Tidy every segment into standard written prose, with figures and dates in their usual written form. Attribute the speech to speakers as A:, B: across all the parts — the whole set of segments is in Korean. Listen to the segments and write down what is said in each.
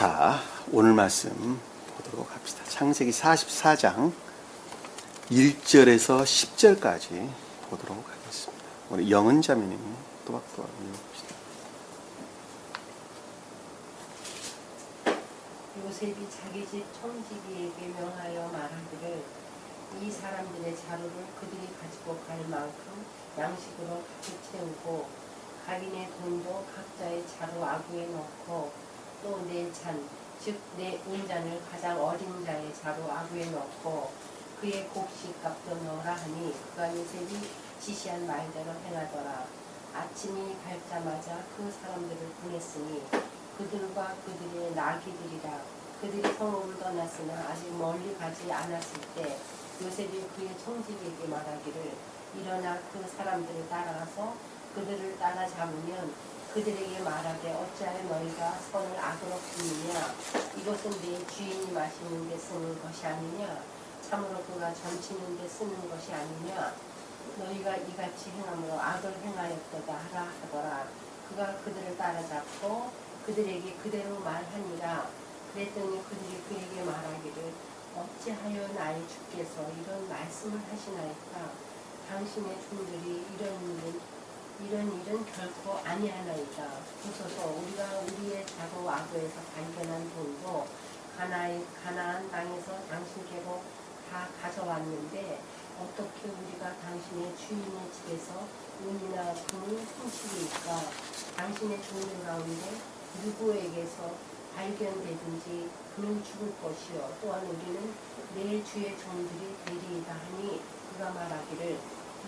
A: 자, 오늘 말씀 보도록 합시다. 창세기 44장 1절에서 10절까지 보도록 하겠습니다. 우리 영은 자매님이 또박또박 읽어봅시다.
B: 요셉이 자기 집 청지기에게 명하여 말하기를 이 사람들의 자루를 그들이 가지고 갈 만큼 양식으로 가득 채우고 각인의 돈도 각자의 자루 아구에 넣고 또 내 잔, 즉 내 운잔을 가장 어린 자의 자루 아구에 넣고 그의 곡식값도 넣으라 하니 그가 요셉이 지시한 말대로 행하더라. 아침이 밝자마자 그 사람들을 보냈으니 그들과 그들의 나귀들이라. 그들이 성읍을 떠났으나 아직 멀리 가지 않았을 때 요셉이 그의 청지기에게 말하기를 일어나 그 사람들을 따라가서 그들을 따라잡으면 그들에게 말하되 어찌하여 너희가 선을 악으로 굽느냐. 이것은 내 주인이 마시는 데 쓰는 것이 아니냐. 참으로 그가 점치는 데 쓰는 것이 아니냐. 너희가 이같이 행함으로 악을 행하였도다 하라 하더라. 그가 그들을 따라잡고 그들에게 그대로 말하니라. 그랬더니 그들이 그에게 말하기를 어찌하여 나의 주께서 이런 말씀을 하시나이까. 당신의 종들이 이런 일은 결코 아니하나이다. 보소서 우리가 우리의 자루 아구에서 발견한 돈도 가나안 땅에서 당신께로 다 가져왔는데 어떻게 우리가 당신의 주인의 집에서 은이나 금을 훔치리이까. 당신의 종들 가운데 누구에게서 발견되든지 그는 죽을 것이요 또한 우리는 내 주의 종들이 되리이다 하니 그가 말하기를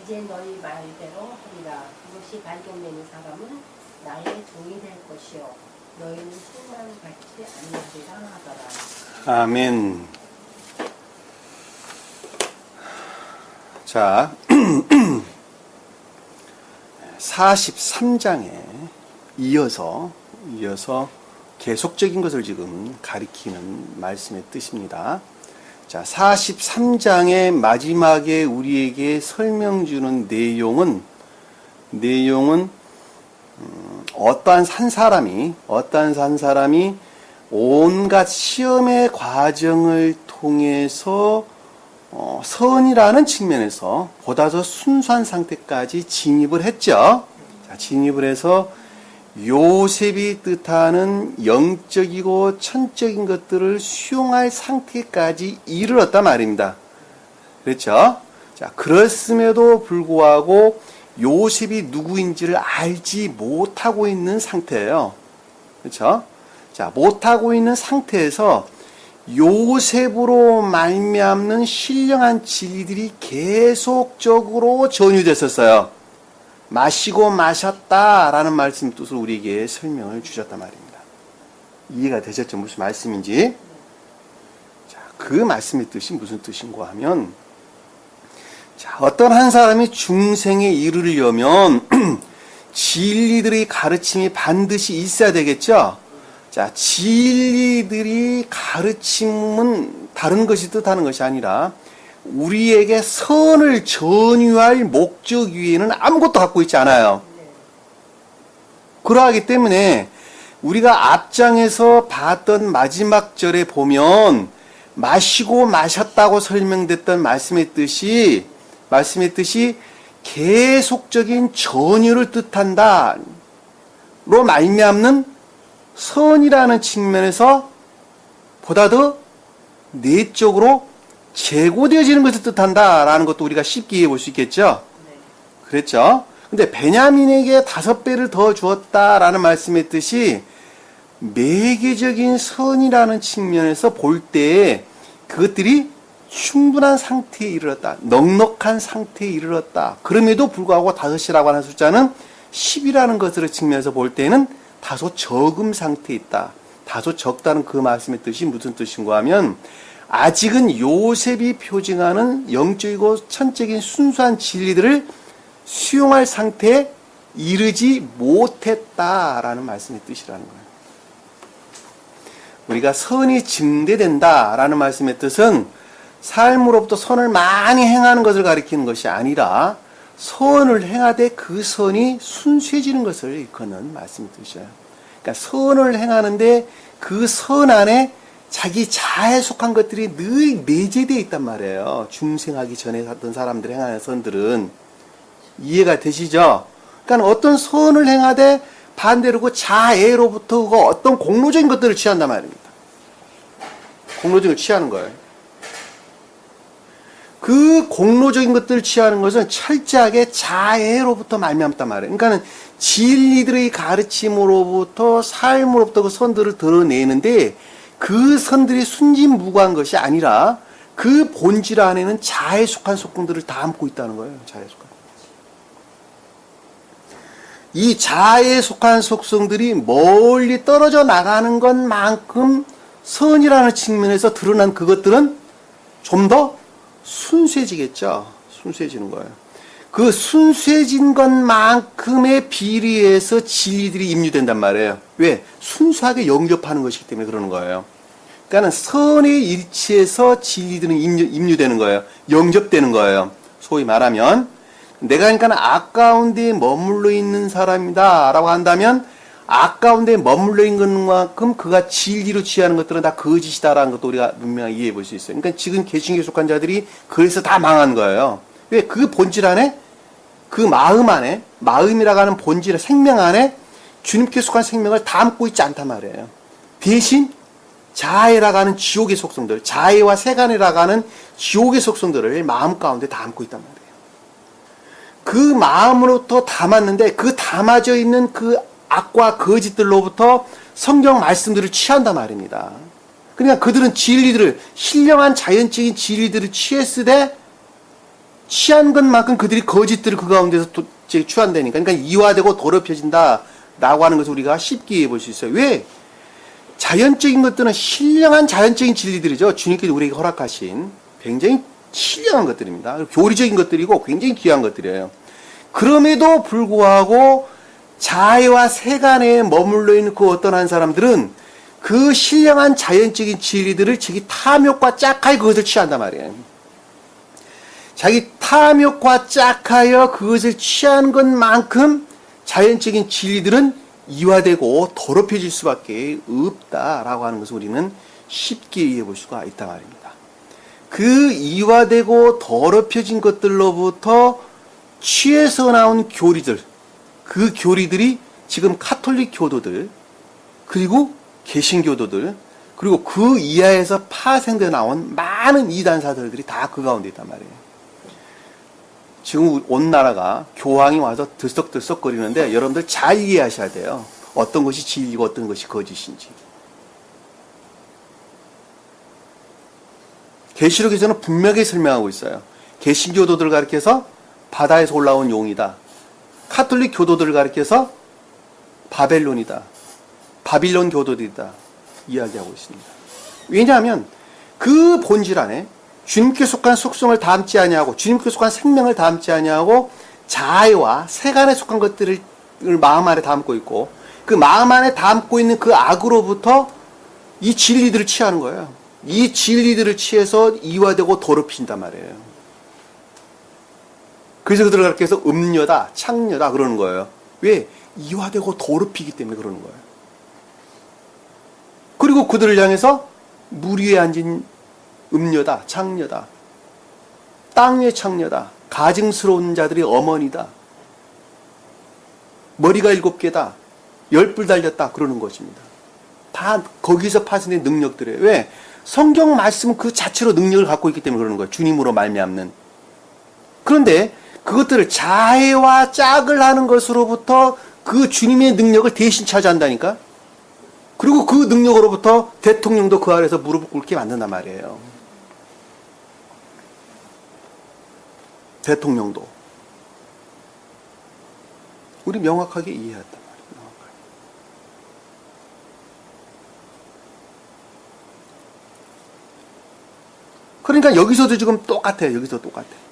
B: 이제 너희 말대로 하리라. 이것이 발견되는 사람은 나의 종이 될 것이요 너희는 책망받지 아니하리라 하더라.
A: 아멘. 자, 43장에 이어서 계속적인 것을 지금 가리키는 말씀의 뜻입니다. 자, 43장의 마지막에 우리에게 설명 주는 내용은 어떠한 한 사람이 온갖 시험의 과정을 통해서 선이라는 측면에서 보다 더 순수한 상태까지 진입을 했죠. 자, 진입을 해서 요셉이 뜻하는 영적이고 천적인 것들을 수용할 상태까지 이르렀단 말입니다. 그렇죠? 자, 그렇음에도 불구하고 요셉이 누구인지를 알지 못하고 있는 상태예요. 그렇죠? 자, 못하고 있는 상태에서 요셉으로 말미암는 신령한 진리들이 계속적으로 전유됐었어요. 마시고 마셨다라는 말씀 뜻으로 우리에게 설명을 주셨단 말입니다. 이해가 되셨죠? 무슨 말씀인지? 자, 그 말씀의 뜻이 무슨 뜻인가 하면, 자, 어떤 한 사람이 중생에 이르려면 진리들의 가르침이 반드시 있어야 되겠죠? 자, 진리들이 가르침은 다른 것이 뜻하는 것이 아니라 우리에게 선을 전유할 목적 위에는 아무것도 갖고 있지 않아요. 그러하기 때문에 우리가 앞장에서 봤던 마지막 절에 보면 마시고 마셨다고 설명됐던 말씀의 뜻이 계속적인 전유를 뜻한다로 말미암는 선이라는 측면에서 보다 더 내적으로 제고되어지는 것을 뜻한다라는 것도 우리가 쉽게 이해해 볼 수 있겠죠? 그랬죠? 근데 베냐민에게 5배를 더 주었다라는 말씀의 뜻이 매개적인 선이라는 측면에서 볼 때 그것들이 충분한 상태에 이르렀다. 넉넉한 상태에 이르렀다. 그럼에도 불구하고 5이라고 하는 숫자는 10이라는 것으로 측면에서 볼 때는 다소 적음 상태에 있다. 다소 적다는 그 말씀의 뜻이 무슨 뜻인가 하면 아직은 요셉이 표징하는 영적이고 천적인 순수한 진리들을 수용할 상태에 이르지 못했다라는 말씀의 뜻이라는 거예요. 우리가 선이 증대된다라는 말씀의 뜻은 삶으로부터 선을 많이 행하는 것을 가리키는 것이 아니라 선을 행하되 그 선이 순수해지는 것을 일컫는 말씀의 뜻이에요. 그러니까 선을 행하는데 그 선 안에 자기 자아에 속한 것들이 늘 내재되어 있단 말이에요. 중생하기 전에 하던 사람들이 행하는 선들은. 이해가 되시죠? 그러니까 어떤 선을 행하되 반대로 그 자애로부터 그 어떤 공로적인 것들을 취한단 말입니다. 공로적인 걸 취하는 거예요. 그 공로적인 것들을 취하는 것은 철저하게 자애로부터 말미암단 말이에요. 그러니까는 진리들의 가르침으로부터 삶으로부터 그 선들을 드러내는데 그 선들이 순진무구한 것이 아니라 그 본질 안에는 자애에 속한 속성들을 담고 있다는 거예요. 자애에 속한. 이 자아에 속한 속성들이 멀리 떨어져 나가는 것만큼 선이라는 측면에서 드러난 그것들은 좀 더 순수해지겠죠. 순수해지는 거예요. 그 순수해진 것만큼의 비리에서 진리들이 임유된단 말이에요. 왜? 순수하게 영접하는 것이기 때문에 그러는 거예요. 그러니까 선의 일치에서 진리들은 임유되는 거예요. 영접되는 거예요. 소위 말하면 내가 그러니까 악 가운데 머물러 있는 사람이다 라고 한다면 악 가운데 머물러 있는 것만큼 그가 진리로 취하는 것들은 다 거짓이다라는 것도 우리가 분명히 이해해 볼 수 있어요. 그러니까 지금 개신교에 속한 자들이 그래서 다 망한 거예요. 왜? 그 본질 안에 그 마음 안에 마음이라고 하는 본질 생명 안에 주님께 속한 생명을 담고 있지 않단 말이에요. 대신 자아라고 하는 지옥의 속성들, 자아와 세간이라고 하는 지옥의 속성들을 마음 가운데 담고 있단 말이에요. 그 마음으로부터 담았는데 그 담아져 있는 그 악과 거짓들로부터 성경 말씀들을 취한단 말입니다. 그러니까 그들은 진리들을 신령한 자연적인 진리들을 취했으되 취한 것만큼 그들이 거짓들을 그 가운데서 취한다니까. 그러니까 이화되고 더럽혀진다라고 하는 것을 우리가 쉽게 이해해 볼 수 있어요. 왜? 자연적인 것들은 신령한 자연적인 진리들이죠. 주님께서 우리에게 허락하신 굉장히 신령한 것들입니다. 교리적인 것들이고 굉장히 귀한 것들이에요. 그럼에도 불구하고 자아와 세간에 머물러 있는 그 어떤 한 사람들은 그 신령한 자연적인 진리들을 자기 탐욕과 짝하여 그것을 취한단 말이에요. 자기 탐욕과 짝하여 그것을 취한 것만큼 자연적인 진리들은 이화되고 더럽혀질 수밖에 없다라고 하는 것을 우리는 쉽게 이해해 볼 수가 있단 말입니다. 그 이화되고 더럽혀진 것들로부터 취해서 나온 교리들, 그 교리들이 지금 카톨릭 교도들, 그리고 개신교도들, 그리고 그 이하에서 파생되어 나온 많은 이단사들이 다 그 가운데 있단 말이에요. 지금 온 나라가 교황이 와서 들썩들썩거리는데 여러분들 잘 이해하셔야 돼요. 어떤 것이 진리고 어떤 것이 거짓인지. 계시록에서는 분명히 설명하고 있어요. 개신교도들을 가리켜서 바다에서 올라온 용이다. 카톨릭 교도들을 가리켜서 바벨론이다. 바빌론 교도들이다. 이야기하고 있습니다. 왜냐하면 그 본질 안에 주님께 속한 속성을 담지 아니하고 주님께 속한 생명을 담지 아니하고 자아와 세간에 속한 것들을 마음 안에 담고 있고 그 마음 안에 담고 있는 그 악으로부터 이 진리들을 취하는 거예요. 이 진리들을 취해서 이화되고 더럽힌단 말이에요. 그래서 그들을 가르쳐 해서 음녀다, 창녀다 그러는 거예요. 왜? 이화되고 더럽히기 때문에 그러는 거예요. 그리고 그들을 향해서 물 위에 앉은 음녀다, 창녀다, 땅 위의 창녀다, 가증스러운 자들이 어머니다, 머리가 7개다, 10뿔 달렸다 그러는 것입니다. 다 거기서 파생된 능력들이에요. 왜? 성경 말씀은 그 자체로 능력을 갖고 있기 때문에 그러는 거예요. 주님으로 말미암는. 그런데 그것들을 자해와 짝을 하는 것으로부터 그 주님의 능력을 대신 차지한다니까. 그리고 그 능력으로부터 대통령도 그 아래서 무릎을 꿇게 만든단 말이에요. 대통령도. 우리 명확하게 이해했단 말이에요. 명확하게. 그러니까 여기서도 지금 똑같아요. 여기서 똑같아요.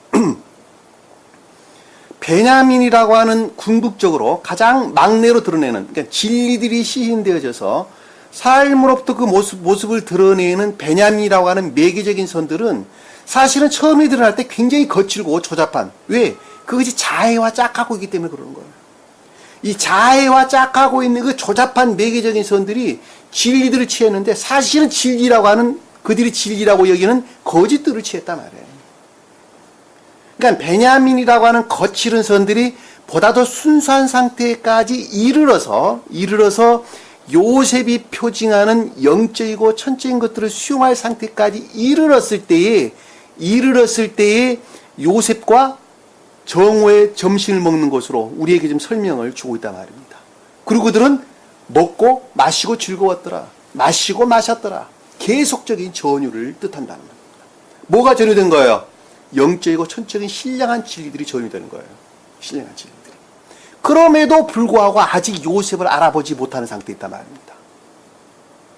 A: 베냐민이라고 하는 궁극적으로 가장 막내로 드러내는, 그러니까 진리들이 시인되어져서 삶으로부터 그 모습을 드러내는 베냐민이라고 하는 매개적인 선들은 사실은 처음에 드러날 때 굉장히 거칠고 조잡한. 왜? 그것이 자해와 짝하고 있기 때문에 그러는 거예요. 이 자해와 짝하고 있는 그 조잡한 매개적인 선들이 진리들을 취했는데 사실은 진리라고 하는 그들이 진리라고 여기는 거짓들을 취했단 말이에요. 그러니까 베냐민이라고 하는 거칠은 선들이 보다 더 순수한 상태까지 이르러서 요셉이 표징하는 영적이고 천적인 것들을 수용할 상태까지 이르렀을 때에 요셉과 정오의 점심을 먹는 것으로 우리에게 좀 설명을 주고 있단 말입니다. 그리고 그들은 먹고 마시고 즐거웠더라. 마시고 마셨더라. 계속적인 전율을 뜻한다는 겁니다. 뭐가 전유된 거예요? 영적이고 천적인 신령한 진리들이 전유되는 거예요. 신령한 진리들이. 그럼에도 불구하고 아직 요셉을 알아보지 못하는 상태에 있단 말입니다.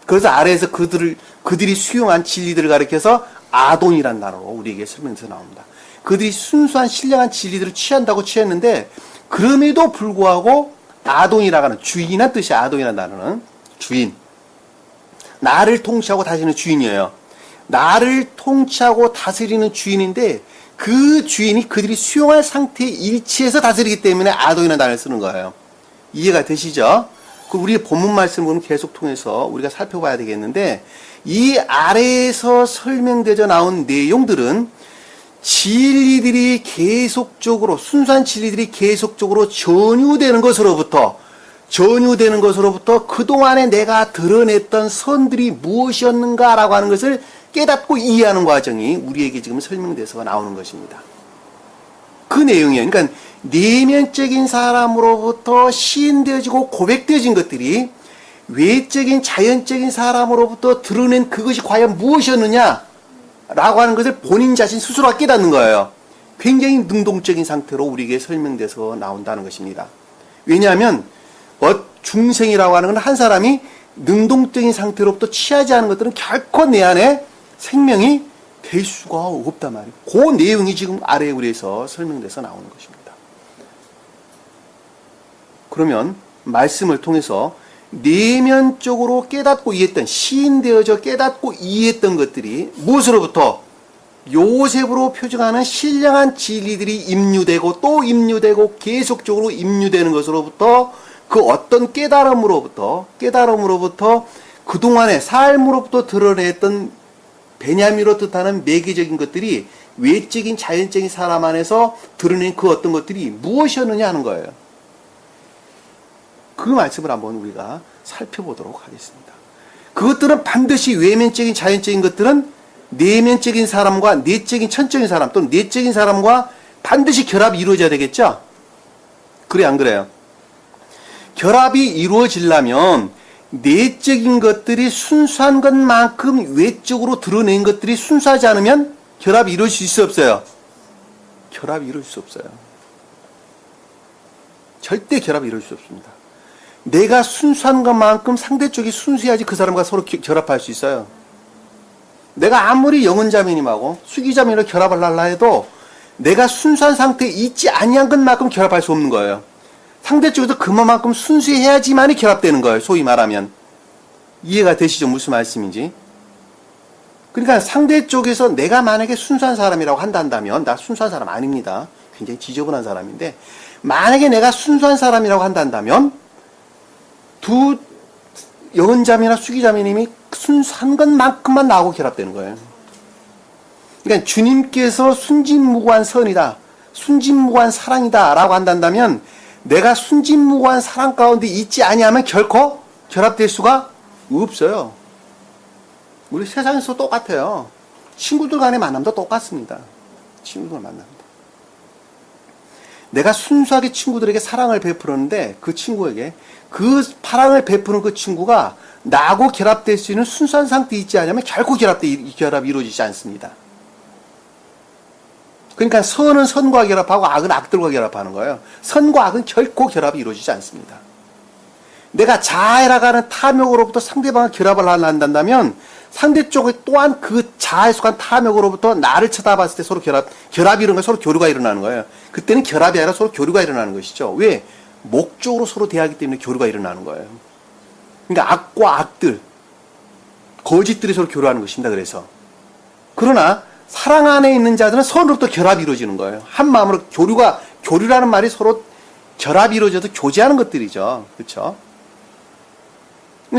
A: 그래서 아래에서 그들이 수용한 진리들을 가리켜서 아돈이라는 단어로 우리에게 설명해서 나옵니다. 그들이 순수한 신령한 진리들을 취한다고 취했는데 그럼에도 불구하고 아돈이라고 하는 주인이라는 뜻이 아돈이라는 단어는 주인. 나를 통치하고 다스리는 주인이에요. 나를 통치하고 다스리는 주인인데 그 주인이 그들이 수용할 상태에 일치해서 다스리기 때문에 아돈이라는 단어를 쓰는 거예요. 이해가 되시죠? 그 우리의 본문 말씀을 보면 계속 통해서 우리가 살펴봐야 되겠는데 이 아래에서 설명되어 나온 내용들은 진리들이 계속적으로 순수한 진리들이 계속적으로 전유되는 것으로부터 그동안에 내가 드러냈던 선들이 무엇이었는가라고 하는 것을 깨닫고 이해하는 과정이 우리에게 지금 설명돼서 나오는 것입니다. 그 내용이에요. 그러니까 내면적인 사람으로부터 시인되어지고 고백되어진 것들이 외적인 자연적인 사람으로부터 드러낸 그것이 과연 무엇이었느냐라고 하는 것을 본인 자신 스스로가 깨닫는 거예요. 굉장히 능동적인 상태로 우리에게 설명돼서 나온다는 것입니다. 왜냐하면 중생이라고 하는 건 한 사람이 능동적인 상태로부터 취하지 않은 것들은 결코 내 안에 생명이 될 수가 없단 말이에요. 그 내용이 지금 아래에 우리에서 설명돼서 나오는 것입니다. 그러면 말씀을 통해서 내면적으로 깨닫고 이해했던 시인되어져 깨닫고 이해했던 것들이 무엇으로부터 요셉으로 표정하는 신령한 진리들이 임유되고 또 임유되고 계속적으로 임유되는 것으로부터 그 어떤 깨달음으로부터 그동안의 삶으로부터 드러냈던 베냐민으로 뜻하는 매개적인 것들이 외적인 자연적인 사람 안에서 드러낸 그 어떤 것들이 무엇이었느냐 하는 거예요. 그 말씀을 한번 우리가 살펴보도록 하겠습니다. 그것들은 반드시 외면적인 자연적인 것들은 내면적인 사람과 내적인 천적인 사람 또는 내적인 사람과 반드시 결합이 이루어져야 되겠죠? 그래 안 그래요? 결합이 이루어지려면 내적인 것들이 순수한 것만큼 외적으로 드러낸 것들이 순수하지 않으면 결합이 이루어질 수 없어요. 결합이 이루어질 수 없어요. 절대 결합이 이루어질 수 없습니다. 내가 순수한 것만큼 상대 쪽이 순수해야지 그 사람과 서로 결합할 수 있어요. 내가 아무리 영혼자매님하고 수기자매로 결합을 하려 해도 내가 순수한 상태에 있지 아니한 것만큼 결합할 수 없는 거예요. 상대 쪽에서 그만큼 순수해야지만이 결합되는 거예요. 소위 말하면. 이해가 되시죠? 무슨 말씀인지. 그러니까 상대 쪽에서 내가 만약에 순수한 사람이라고 한다면 나 순수한 사람 아닙니다. 굉장히 지저분한 사람인데 만약에 내가 순수한 사람이라고 한다면 두 영혼자매나 수기자매님이 순수한 것만큼만 나하고 결합되는 거예요. 그러니까 주님께서 순진무구한 선이다. 순진무구한 사랑이다. 라고 한다면 내가 순진무구한 사랑 가운데 있지 아니하면 결코 결합될 수가 없어요. 우리 세상에서 똑같아요. 친구들 간의 만남도 똑같습니다. 친구들 만납니다. 내가 순수하게 친구들에게 사랑을 베풀었는데 그 친구에게 그 사랑을 베푸는 그 친구가 나하고 결합될 수 있는 순수한 상태에 있지 않으면 결코 결합이 이루어지지 않습니다. 그러니까 선은 선과 결합하고 악은 악들과 결합하는 거예요. 선과 악은 결코 결합이 이루어지지 않습니다. 내가 자해라고 하는 탐욕으로부터 상대방과 결합을 한다면 상대 쪽에 또한 그 자아에 속한 탐욕으로부터 나를 쳐다봤을 때 서로 결합이 이런 거 서로 교류가 일어나는 거예요. 그때는 결합이 아니라 서로 교류가 일어나는 것이죠. 왜? 목적으로 서로 대하기 때문에 교류가 일어나는 거예요. 그러니까 악과 악들, 거짓들이 서로 교류하는 것입니다. 그래서. 그러나 사랑 안에 있는 자들은 서로부터 결합이 이루어지는 거예요. 한 마음으로 교류라는 말이 서로 결합이 이루어져도 교제하는 것들이죠. 그렇죠?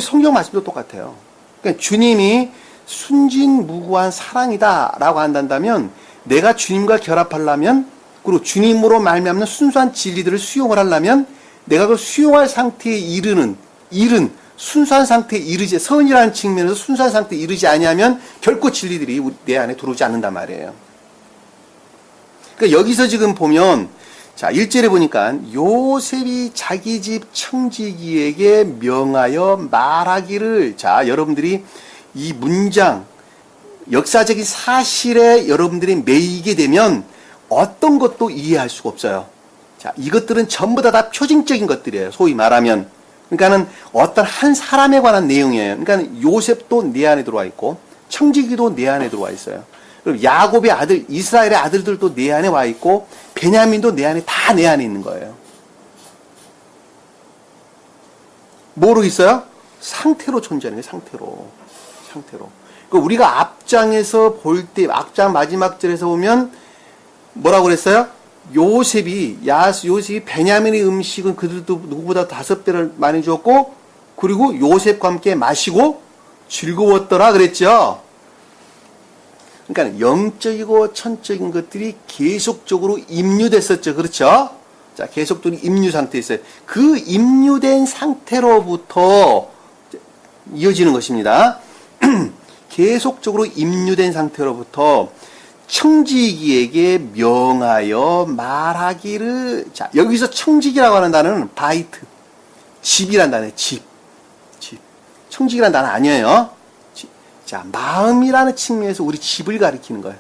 A: 성경 말씀도 똑같아요. 그러니까 주님이 순진무구한 사랑이다라고 한다면 내가 주님과 결합하려면 그리고 주님으로 말미암는 순수한 진리들을 수용을 하려면 내가 그 수용할 상태에 이른 순수한 상태에 이르지 선이라는 측면에서 순수한 상태에 이르지 아니하면 결코 진리들이 내 안에 들어오지 않는단 말이에요. 그러니까 여기서 지금 보면 자 1절에 보니까 요셉이 자기 집 청지기에게 명하여 말하기를 자 여러분들이 이 문장 역사적인 사실에 여러분들이 매이게 되면 어떤 것도 이해할 수가 없어요. 자, 이것들은 전부 다 표징적인 것들이에요. 소위 말하면. 그러니까는 어떤 한 사람에 관한 내용이에요. 그러니까 요셉도 내 안에 들어와 있고, 청지기도 내 안에 들어와 있어요. 그리고 야곱의 아들, 이스라엘의 아들들도 내 안에 와 있고, 베냐민도 내 안에 다 내 안에 있는 거예요. 뭐로 있어요? 상태로 존재하는 거예요. 상태로. 그러니까 우리가 앞장에서 볼 때, 앞장 마지막 절에서 보면 뭐라고 그랬어요? 요셉이 베냐민의 음식은 그들도 누구보다 5배를 많이 줬고, 그리고 요셉과 함께 마시고 즐거웠더라 그랬죠. 그러니까 영적이고 천적인 것들이 계속적으로 임류됐었죠. 그렇죠? 자, 계속적으로 임류 상태에 있어요. 그 임류된 상태로부터 이어지는 것입니다. 계속적으로 임류된 상태로부터 청지기에게 명하여 말하기를 자 여기서 청지기라고 하는 단어는 바이트 집이란 단어예요. 집 청지기란 단어 아니에요. 자 마음이라는 측면에서 우리 집을 가리키는 거예요.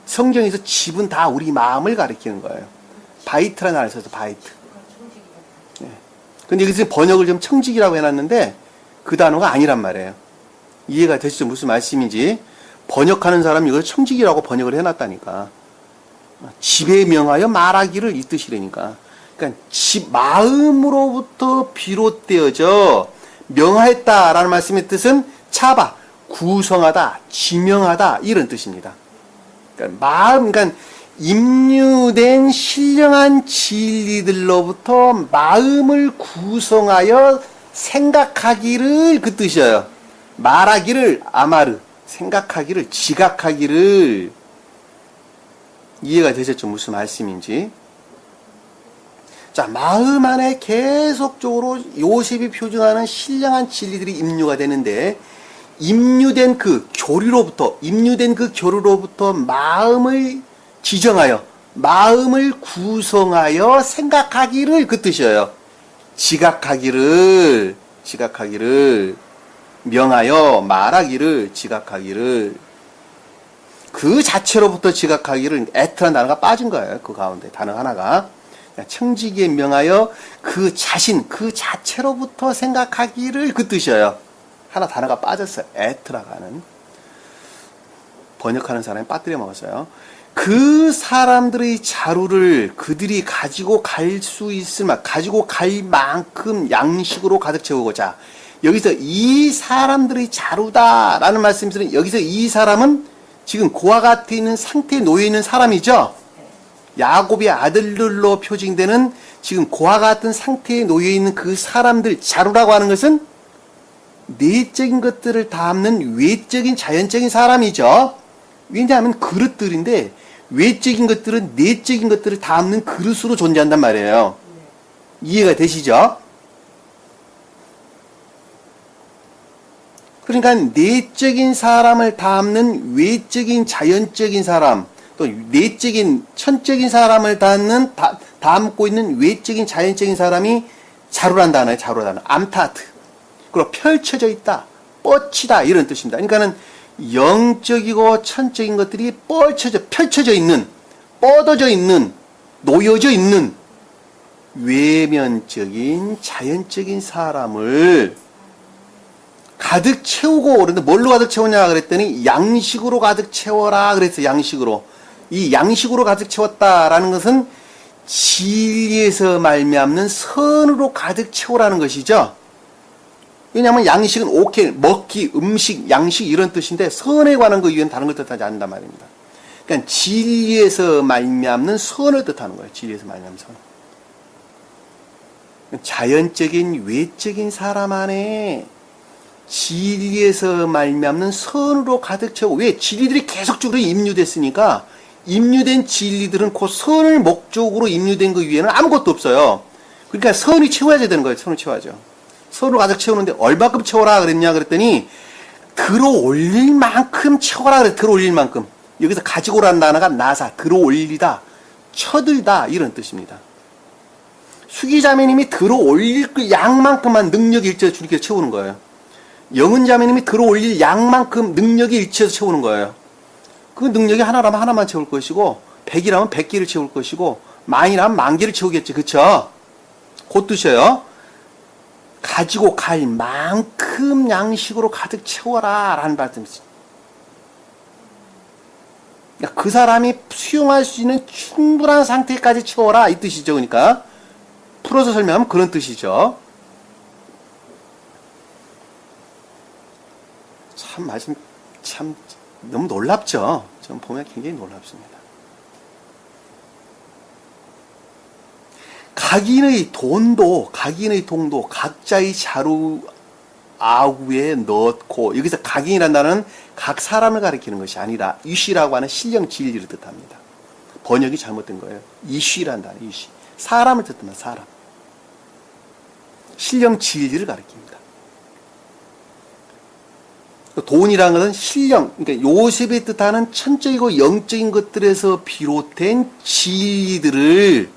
A: 성경에서 집은 다 우리 마음을 가리키는 거예요. 바이트라는 단어를 써서 바이트. 네. 근데 여기서 번역을 좀 청지기라고 해놨는데 그 단어가 아니란 말이에요. 이해가 되시죠? 무슨 말씀인지. 번역하는 사람이 이걸 청지기라고 번역을 해놨다니까. 집에 명하여 말하기를 이 뜻이라니까. 그러니까 집, 마음으로부터 비롯되어져 명하였다라는 말씀의 뜻은 차바, 구성하다, 지명하다 이런 뜻입니다. 그러니까 마음, 그러니까 임류된 신령한 진리들로부터 마음을 구성하여 생각하기를 그 뜻이에요. 말하기를 아마르, 생각하기를, 지각하기를. 이해가 되셨죠? 무슨 말씀인지. 자, 마음 안에 계속적으로 요셉이 표준하는 신령한 진리들이 임류가 되는데 임류된 그 교류로부터 마음을 지정하여 마음을 구성하여 생각하기를 그 뜻이에요. 지각하기를 명하여 말하기를 지각하기를 그 자체로부터 지각하기를 에트란 단어가 빠진 거예요. 그 가운데 단어 하나가 청지기에 명하여 그 자신 그 자체로부터 생각하기를 그 뜻이에요. 하나 단어가 빠졌어요. 에트라고 하는 번역하는 사람이 빠뜨려 먹었어요. 그 사람들의 자루를 그들이 가지고 갈 수 있을 만 가지고 갈 만큼 양식으로 가득 채우고자 여기서 이 사람들의 자루다라는 말씀에서는 여기서 이 사람은 지금 그와 같은 있는 상태에 놓여 있는 사람이죠. 야곱의 아들들로 표징되는 지금 그와 같은 상태에 놓여 있는 그 사람들 자루라고 하는 것은 내적인 것들을 담는 외적인 자연적인 사람이죠. 왜냐하면 그릇들인데 외적인 것들은 내적인 것들을 담는 그릇으로 존재한단 말이에요. 이해가 되시죠? 그러니까 내적인 사람을 담는 외적인 자연적인 사람, 또 내적인 천적인 사람을 담고 있는 외적인 자연적인 사람이 자루란 단어예요. 자루 단어. 암타트. 그리고 펼쳐져 있다, 뻗치다 이런 뜻입니다. 그러니까는 영적이고 천적인 것들이 펼쳐져 있는, 뻗어져 있는, 놓여져 있는 외면적인 자연적인 사람을 가득 채우고, 그런데 뭘로 가득 채웠냐 그랬더니 양식으로 가득 채워라 그랬어요. 양식으로. 이 양식으로 가득 채웠다라는 것은 진리에서 말미암는 선으로 가득 채우라는 것이죠. 왜냐하면 양식은 오케이, 먹기, 음식, 양식 이런 뜻인데 선에 관한 거 이외에는 다른 걸 뜻하지 않는단 말입니다. 그러니까 진리에서 말미암는 선을 뜻하는 거예요. 진리에서 말미암는 선. 자연적인 외적인 사람 안에 진리에서 말미암는 선으로 가득 채우고, 왜? 진리들이 계속적으로 임류됐으니까 임류된 진리들은 그 선을 목적으로 임류된 그 위에는 아무것도 없어요. 그러니까 선이 채워야 되는 거예요. 선을 채워야죠. 선으로 가득 채우는데 얼마큼 채워라 그랬냐 그랬더니 들어올릴 만큼 채워라 그래. 들어올릴 만큼. 여기서 가지고 오라는 단어가 나사, 들어올리다, 쳐들다 이런 뜻입니다. 수기자매님이 들어올릴 그 양만큼만 능력이 일치해서 주님께서 채우는 거예요. 영은자매님이 들어올릴 양만큼 능력이 일치해서 채우는 거예요. 그 능력이 하나라면 하나만 채울 것이고 100이라면 100개를 채울 것이고 만이라면 10,000개를 채우겠지. 그쵸? 그 뜻이에요. 가지고 갈 만큼 양식으로 가득 채워라 라는 말씀이죠. 그러니까 그 사람이 수용할 수 있는 충분한 상태까지 채워라 이 뜻이죠. 그러니까 풀어서 설명하면 그런 뜻이죠. 참 말씀 참 너무 놀랍죠. 전 보면 굉장히 놀랍습니다. 각인의 돈도 각자의 자루 아구에 넣고, 여기서 각인이라는 단어는 각 사람을 가리키는 것이 아니라 이쉬라고 하는 신령 진리를 뜻합니다. 번역이 잘못된 거예요. 이쉬라는 단어, 이쉬. 사람을 뜻합니다. 사람. 신령 진리를 가리킵니다. 돈이라는 것은 신령, 그러니까 요셉이 뜻하는 천적이고 영적인 것들에서 비롯된 진리들을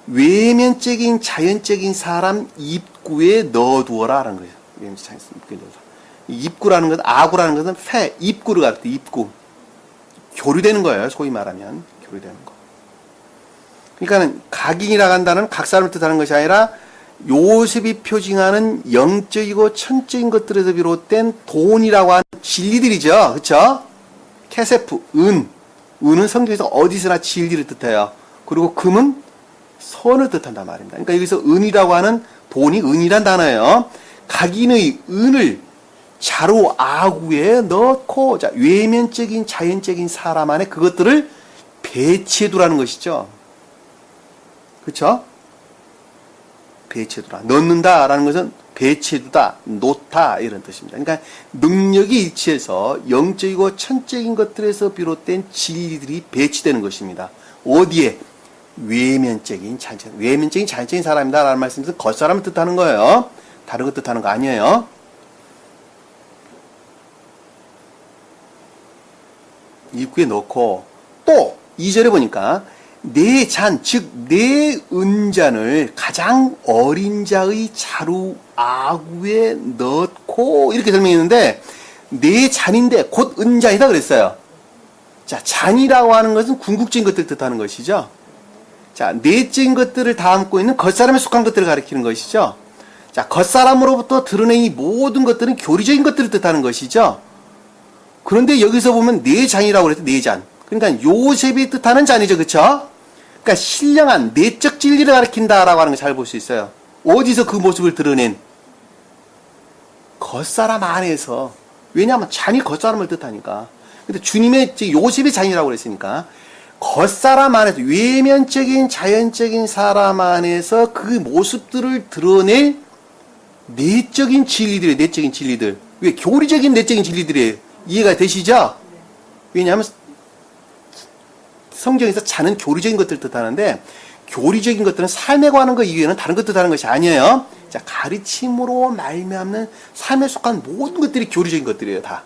A: 외면적인 자연적인 사람 입구에 넣어두어라 라는 거예요. 외면적인 자연적인 입구에 넣어두어라. 입구라는 것은, 아구라는 것은 입구를 가르쳐, 입구. 교류되는 거예요. 소위 말하면. 교류되는 거. 그러니까 각인이라고 한다는 각 사람을 뜻하는 것이 아니라 요셉이 표징하는 영적이고 천적인 것들에서 비롯된 돈이라고 하는 진리들이죠. 그쵸? 케세프, 은은 성경에서 어디서나 진리를 뜻해요. 그리고 금은 선을 뜻한단 말입니다. 그러니까 여기서 은이라고 하는 돈이 은이란 단어예요. 각인의 은을 자루 아구에 넣고, 자, 외면적인 자연적인 사람 안에 그것들을 배치해두라는 것이죠. 그쵸? 배치해두라. 넣는다라는 것은 배치해두다, 놓다 이런 뜻입니다. 그러니까 능력이 일치해서 영적이고 천적인 것들에서 비롯된 진리들이 배치되는 것입니다. 어디에? 외면적인 자연적인 사람이다 라는 말씀은 겉사람을 뜻하는 거예요. 다른 것 뜻하는 거 아니에요. 입구에 넣고, 또 2절에 보니까 내 잔, 즉 내 은잔을 가장 어린 자의 자루 아구에 넣고, 이렇게 설명했는데 내 잔인데 곧 은잔이다 그랬어요. 자, 잔이라고 하는 것은 궁극적인 것들을 뜻하는 것이죠. 자, 내적인 것들을 담고 있는 겉사람에 속한 것들을 가리키는 것이죠. 자, 겉사람으로부터 드러낸 이 모든 것들은 교리적인 것들을 뜻하는 것이죠. 그런데 여기서 보면 내 잔이라고 그랬죠. 내 잔. 그러니까 요셉이 뜻하는 잔이죠. 그쵸? 그러니까 신령한 내적 진리를 가리킨다라고 하는 걸 잘 볼 수 있어요. 어디서 그 모습을 드러낸? 겉사람 안에서. 왜냐하면 잔이 겉사람을 뜻하니까. 근데 주님의 요셉이 잔이라고 그랬으니까 겉사람 안에서, 외면적인 자연적인 사람 안에서 그 모습들을 드러낼 내적인 진리들이에요. 내적인 진리들. 왜? 교리적인 내적인 진리들이에요. 이해가 되시죠? 왜냐하면 성경에서 잔은 교리적인 것들을 뜻하는데, 교리적인 것들은 삶에 관한 것 이외에는 다른 것 뜻하는 것이 아니에요. 자, 가르침으로 말미암는 삶에 속한 모든 것들이 교리적인 것들이에요. 다.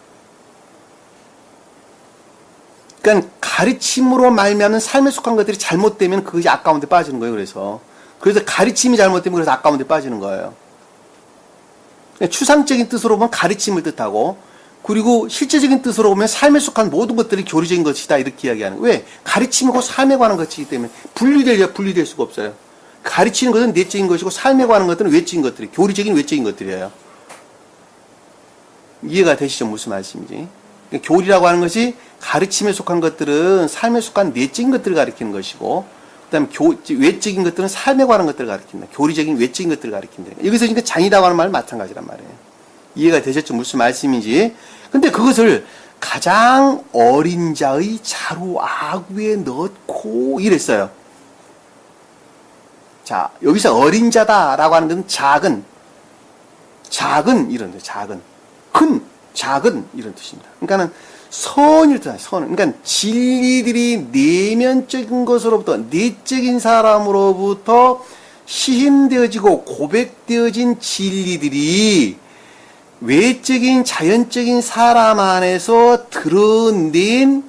A: 그러니까 가르침으로 말미암는 삶에 속한 것들이 잘못되면 그것이 아까운 데 빠지는 거예요. 그래서 가르침이 잘못되면 그래서 아까운 데 빠지는 거예요. 그러니까 추상적인 뜻으로 보면 가르침을 뜻하고, 그리고 실제적인 뜻으로 보면 삶에 속한 모든 것들이 교리적인 것이다 이렇게 이야기하는 거예요. 왜? 가르침이고 삶에 관한 것이기 때문에 분리될 수가 없어요. 가르치는 것은 내적인 것이고 삶에 관한 것들은 외적인 것들이, 교리적인 외적인 것들이에요. 이해가 되시죠? 무슨 말씀인지. 그러니까 교리라고 하는 것이 가르침에 속한 것들은 삶에 속한 내적인 것들을 가리키는 것이고, 그 다음에 외적인 것들은 삶에 관한 것들을 가리킨다. 교리적인 외적인 것들을 가리킨다. 여기서 그러니까 잔이라고 하는 말은 마찬가지란 말이에요. 이해가 되셨죠? 무슨 말씀인지. 근데 그것을 가장 어린 자의 자루 아구에 넣고 이랬어요. 자, 여기서 어린 자다라고 하는 것은 작은 이런 뜻, 큰, 작은 이런 뜻입니다. 그러니까는 선일 뜻이에요. 선. 그러니까 진리들이 내면적인 것으로부터 내적인 사람으로부터 시인되어지고 고백되어진 진리들이 외적인 자연적인 사람 안에서 드러낸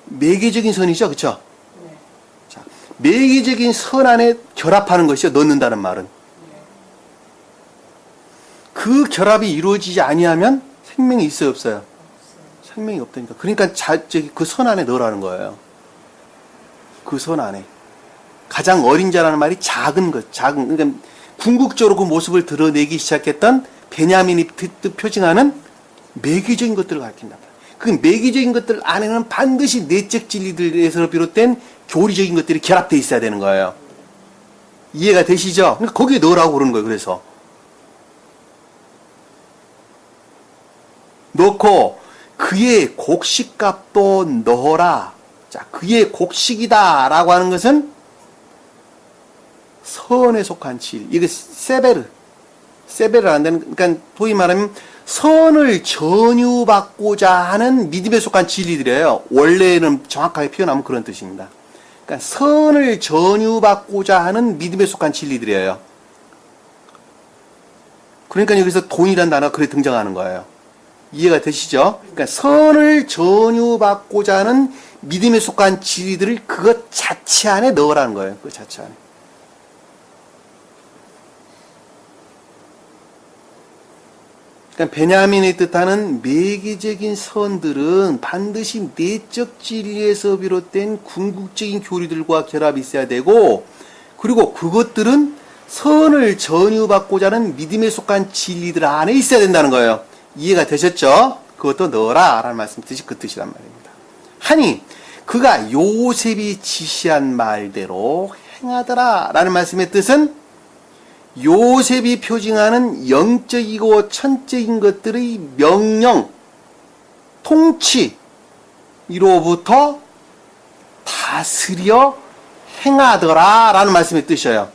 A: 매개적인 선이죠, 그렇죠?
B: 네.
A: 자, 매개적인 선 안에 결합하는 것이요, 넣는다는 말은. 그 결합이 이루어지지 아니하면 생명이 있어요, 없어요?
B: 없어요.
A: 생명이 없다니까. 그러니까 그 선 안에 넣으라는 거예요. 그 선 안에. 가장 어린 자라는 말이 작은 것, 그러니까 궁극적으로 그 모습을 드러내기 시작했던 베냐민이 뜻 표징하는 매개적인 것들을 가리킨다. 그 매개적인 것들 안에는 반드시 내적 진리들에서 비롯된 교리적인 것들이 결합되어 있어야 되는 거예요. 이해가 되시죠? 그러니까 거기에 넣으라고 그러는 거예요, 그래서. 넣고, 그의 곡식값도 넣어라. 자, 그의 곡식이다. 라고 하는 것은 선에 속한 진리. 이게 세베르 안 되는, 그러니까 소위 말하면 선을 전유받고자 하는 믿음에 속한 진리들이에요. 원래는 정확하게 표현하면 그런 뜻입니다. 그러니까 선을 전유받고자 하는 믿음에 속한 진리들이에요. 그러니까 여기서 돈이라는 단어가 그래 등장하는 거예요. 이해가 되시죠? 그러니까 선을 전유받고자 하는 믿음에 속한 진리들을 그것 자체 안에 넣으라는 거예요. 그 자체 안에. 그러니까 베냐민이 뜻하는 매개적인 선들은 반드시 내적 진리에서 비롯된 궁극적인 교리들과 결합이 있어야 되고, 그리고 그것들은 선을 전유받고자 하는 믿음에 속한 진리들 안에 있어야 된다는 거예요. 이해가 되셨죠? 그것도 넣어라 라는 말씀 뜻이 그 뜻이란 말입니다. 하니 그가 요셉이 지시한 말대로 행하더라 라는 말씀의 뜻은 요셉이 표징하는 영적이고 천적인 것들의 명령, 통치로부터 다스려 행하더라 라는 말씀의 뜻이에요.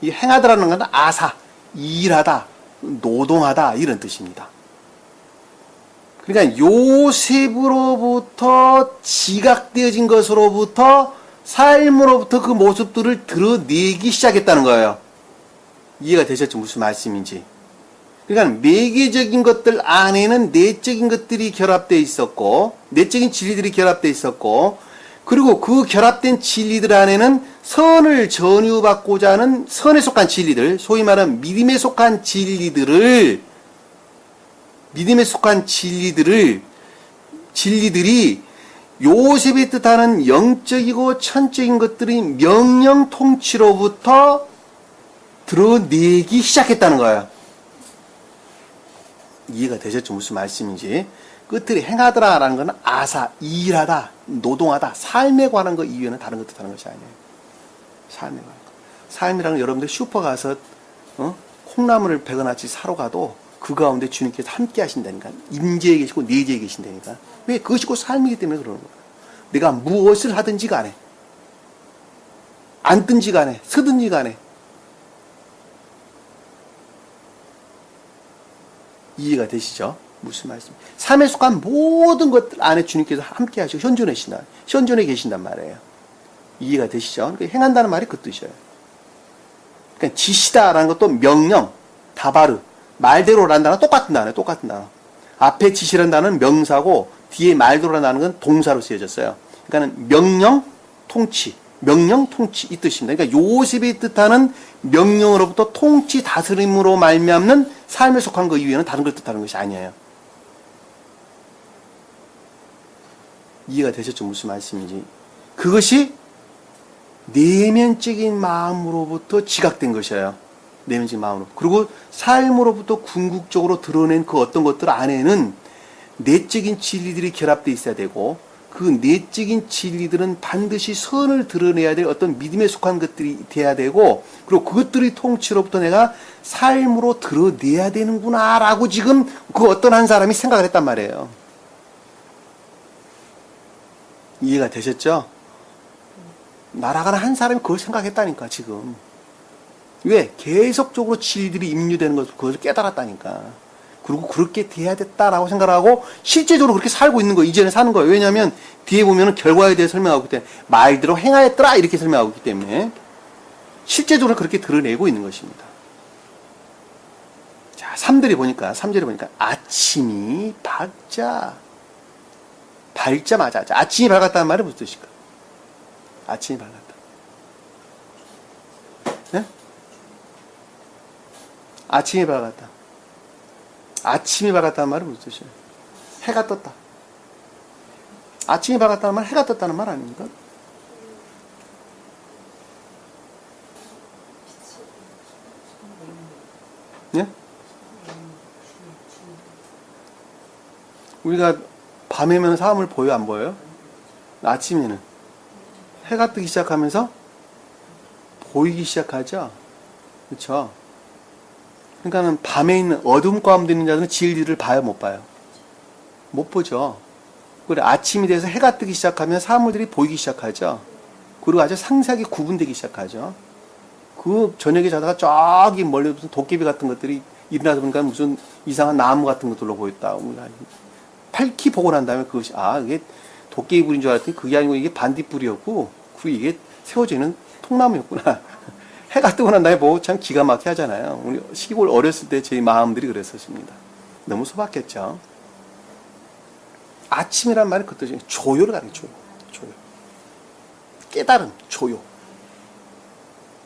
A: 이 행하더라는 건 아사, 일하다, 노동하다 이런 뜻입니다. 그러니까 요셉으로부터 지각되어진 것으로부터 삶으로부터 그 모습들을 드러내기 시작했다는 거예요. 이해가 되셨죠? 무슨 말씀인지. 그러니까 매개적인 것들 안에는 내적인 것들이 결합되어 있었고, 내적인 진리들이 결합되어 있었고, 그리고 그 결합된 진리들 안에는 선을 전유받고자 하는 선에 속한 진리들, 소위 말하는 믿음에 속한 진리들이 요셉이 뜻하는 영적이고 천적인 것들이 명령 통치로부터 드러내기 시작했다는 거예요. 이해가 되셨죠? 무슨 말씀인지. 끝들이 행하더라 라는 것은 아사, 일하다, 노동하다, 삶에 관한 것 이외에는 다른 것 뜻하는 것이 아니에요. 삶에 관한 것. 삶이라는 건 여러분들 슈퍼 가서 콩나물을 100원어치 사러 가도 그 가운데 주님께서 함께 하신다니까. 임재에 계시고 내재에 계신다니까. 왜? 그것이 곧 삶이기 때문에 그러는 거예요. 내가 무엇을 하든지 간에, 앉든지 간에, 서든지 간에, 이해가 되시죠? 무슨 말씀? 삶에 속한 모든 것들 안에 주님께서 함께 하시고 현존에 계신단 말이에요. 이해가 되시죠? 그러니까 행한다는 말이 그 뜻이에요. 그러니까 지시다라는 것도 명령, 다바르, 말대로라는 단어는 똑같은 단어. 앞에 지시라는 단어는 명사고 뒤에 말대로라는 단어는 동사로 쓰여졌어요. 그러니까 명령, 통치 이 뜻입니다. 그러니까 요셉이 뜻하는 명령으로부터 통치, 다스림으로 말미암는 삶에 속한 것 이외에는 다른 걸 뜻하는 것이 아니에요. 이해가 되셨죠? 무슨 말씀인지. 그것이 내면적인 마음으로부터 지각된 것이에요. 내면적인 마음으로. 그리고 삶으로부터 궁극적으로 드러낸 그 어떤 것들 안에는 내적인 진리들이 결합되어 있어야 되고, 그 내적인 진리들은 반드시 선을 드러내야 될 어떤 믿음에 속한 것들이 돼야 되고, 그리고 그것들의 통치로부터 내가 삶으로 드러내야 되는구나 라고 지금 그 어떤 한 사람이 생각을 했단 말이에요. 이해가 되셨죠? 날아가는 한 사람이 그걸 생각했다니까 지금. 왜? 계속적으로 진리들이 입류되는 것을 그것을 깨달았다니까. 그리고 그렇게 돼야 됐다라고 생각하고 실제적으로 그렇게 살고 있는 거예요. 이제는 사는 거예요. 왜냐하면 뒤에 보면은 결과에 대해 설명하고 있기 때문에 말대로 행하였더라 이렇게 설명하고 있기 때문에 실제적으로 그렇게 드러내고 있는 것입니다. 자, 3절에 보니까 아침이 밝자마자 아침이 밝았다는 말이 무슨 뜻일까? 아침이 밝았다. 네? 아침이 밝았다. 아침이 밝았다는 말은 무슨 뜻이에요? 해가 떴다. 아침이 밝았다는 말 해가 떴다는 말 아닙니까? 예? 우리가 밤에면 사람을 보여 안 보여요? 아침에는 해가 뜨기 시작하면서 보이기 시작하죠. 그렇죠? 그러니까는 밤에 있는 어둠 가운데 있는 자들은 진리를 봐요, 못 봐요? 못 보죠. 그래 아침이 돼서 해가 뜨기 시작하면 사물들이 보이기 시작하죠. 그리고 아주 상세하게 구분되기 시작하죠. 그 저녁에 자다가 저기 멀리 무슨 도깨비 같은 것들이 일어나다 보니까 무슨 이상한 나무 같은 것들로 보였다. 밝히 보고 난 다음에 그것이 이게 도깨비 불인 줄 알았더니 그게 아니고 이게 반딧불이었고 이게 세워져 있는 통나무였구나. 해가 뜨고 난 다음에 보고 참 기가 막히게 하잖아요. 우리 시골 어렸을 때 제 마음들이 그랬었습니다. 너무 소박했죠. 아침이란 말이 그 뜻이에요. 조요를 가리켜 조요. 깨달음, 조요.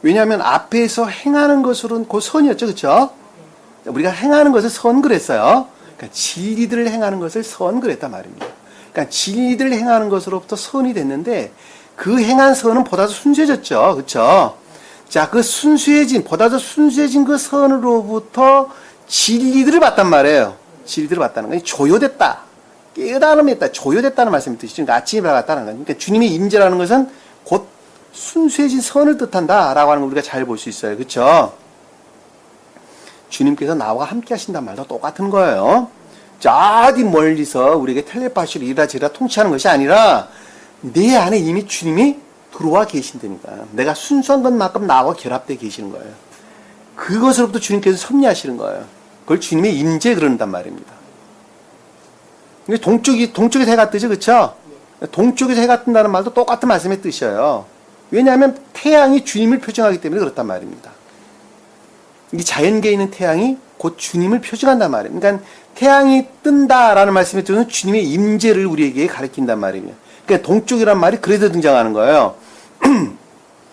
A: 왜냐하면 앞에서 행하는 것으로는 그 선이었죠. 그렇죠? 우리가 행하는 것을 선 그랬어요. 그러니까 진리들을 행하는 것을 선 그랬단 말입니다. 그러니까 진리들을 행하는 것으로부터 선이 됐는데 그 행한 선은 보다 더 순수해졌죠. 그렇죠? 자, 그 보다 더 순수해진 그 선으로부터 진리들을 봤단 말이에요. 진리들을 봤다는 건 조요됐다. 깨달음이 있다. 조요됐다는 말씀이 뜻이죠. 그러니까 아침이 밝았다는 거예요. 그러니까 주님의 임재라는 것은 곧 순수해진 선을 뜻한다라고 하는 걸 우리가 잘 볼 수 있어요. 그렇죠? 주님께서 나와 함께 하신다는 말도 똑같은 거예요. 저 어디 멀리서 우리에게 텔레파시로 이라지라 통치하는 것이 아니라 내 안에 이미 주님이 들어와 계신다니까. 내가 순수한 것만큼 나와 결합되어 계시는 거예요. 그것으로부터 주님께서 섭리하시는 거예요. 그걸 주님의 임재 그런단 말입니다. 근데 동쪽에서 해가 뜨죠, 그렇죠? 동쪽에서 해가 뜬다는 말도 똑같은 말씀의 뜻이에요. 왜냐하면 태양이 주님을 표정하기 때문에 그렇단 말입니다. 이 자연계에 있는 태양이 곧 주님을 표정한단 말이에요. 그러니까 태양이 뜬다라는 말씀의 뜻은 주님의 임재를 우리에게 가리킨단 말이에요. 그러니까 동쪽이란 말이 그래서 등장하는 거예요.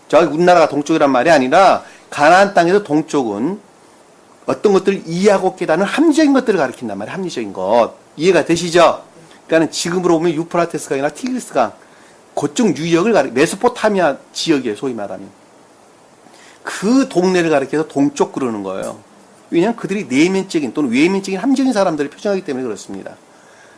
A: 저기 우리나라가 동쪽이란 말이 아니라 가나안 땅에서 동쪽은 어떤 것들을 이해하고 깨닫는 합리적인 것들을 가리킨단 말이에요. 합리적인 것. 이해가 되시죠? 그러니까 지금으로 보면 유프라테스가 아니라 티그리스강 그쪽 유역을 메소포타미아 지역이에요. 소위 말하면. 그 동네를 가리켜서 동쪽 그러는 거예요. 왜냐하면 그들이 내면적인 또는 외면적인 합리적인 사람들을 표정하기 때문에 그렇습니다.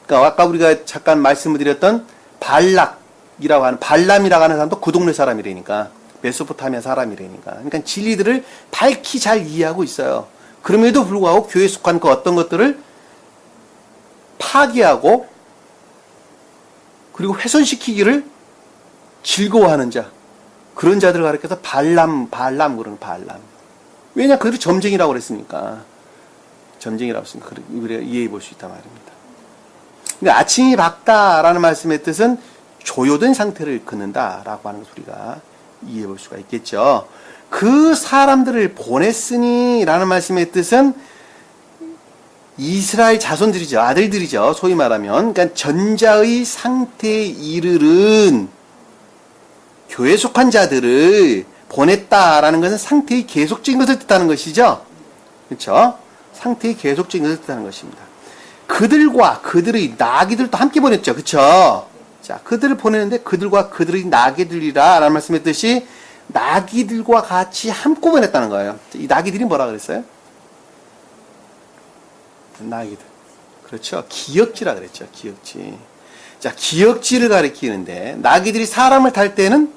A: 그러니까 아까 우리가 잠깐 말씀을 드렸던 발람이라고 하는 사람도 그 동네 사람이라니까. 메소포타미아 사람이라니까. 그러니까 진리들을 밝히 잘 이해하고 있어요. 그럼에도 불구하고 교회에 속한 그 어떤 것들을 파괴하고 그리고 훼손시키기를 즐거워하는 자, 그런 자들을 가리켜서 발람 그러는 발람. 왜냐 그들이 점쟁이라고 그랬으니까. 점쟁이라고 했으니까 우리가 이해해 볼 수 있단 말입니다. 그러니까 아침이 밝다라는 말씀의 뜻은 조요된 상태를 긋는다라고 하는 것을 우리가 이해해 볼 수가 있겠죠. 그 사람들을 보냈으니라는 말씀의 뜻은 이스라엘 자손들이죠. 아들들이죠. 소위 말하면. 그러니까 전자의 상태에 이르른 교회에 속한 자들을 보냈다라는 것은 상태의 계속적인 것을 뜻하는 것이죠. 그렇죠? 상태의 계속적인 것을 뜻하는 것입니다. 그들과 그들의 나귀들도 함께 보냈죠. 그렇죠? 자, 그들을 보내는데 그들과 그들의 나귀들이라 라는 말씀의 뜻이 나귀들과 같이 함께 보냈다는 거예요. 이 나귀들이 뭐라 그랬어요? 나귀들. 그렇죠. 기역지라 그랬죠. 기역지. 자, 기역지를 가리키는데 나귀들이 사람을 탈 때는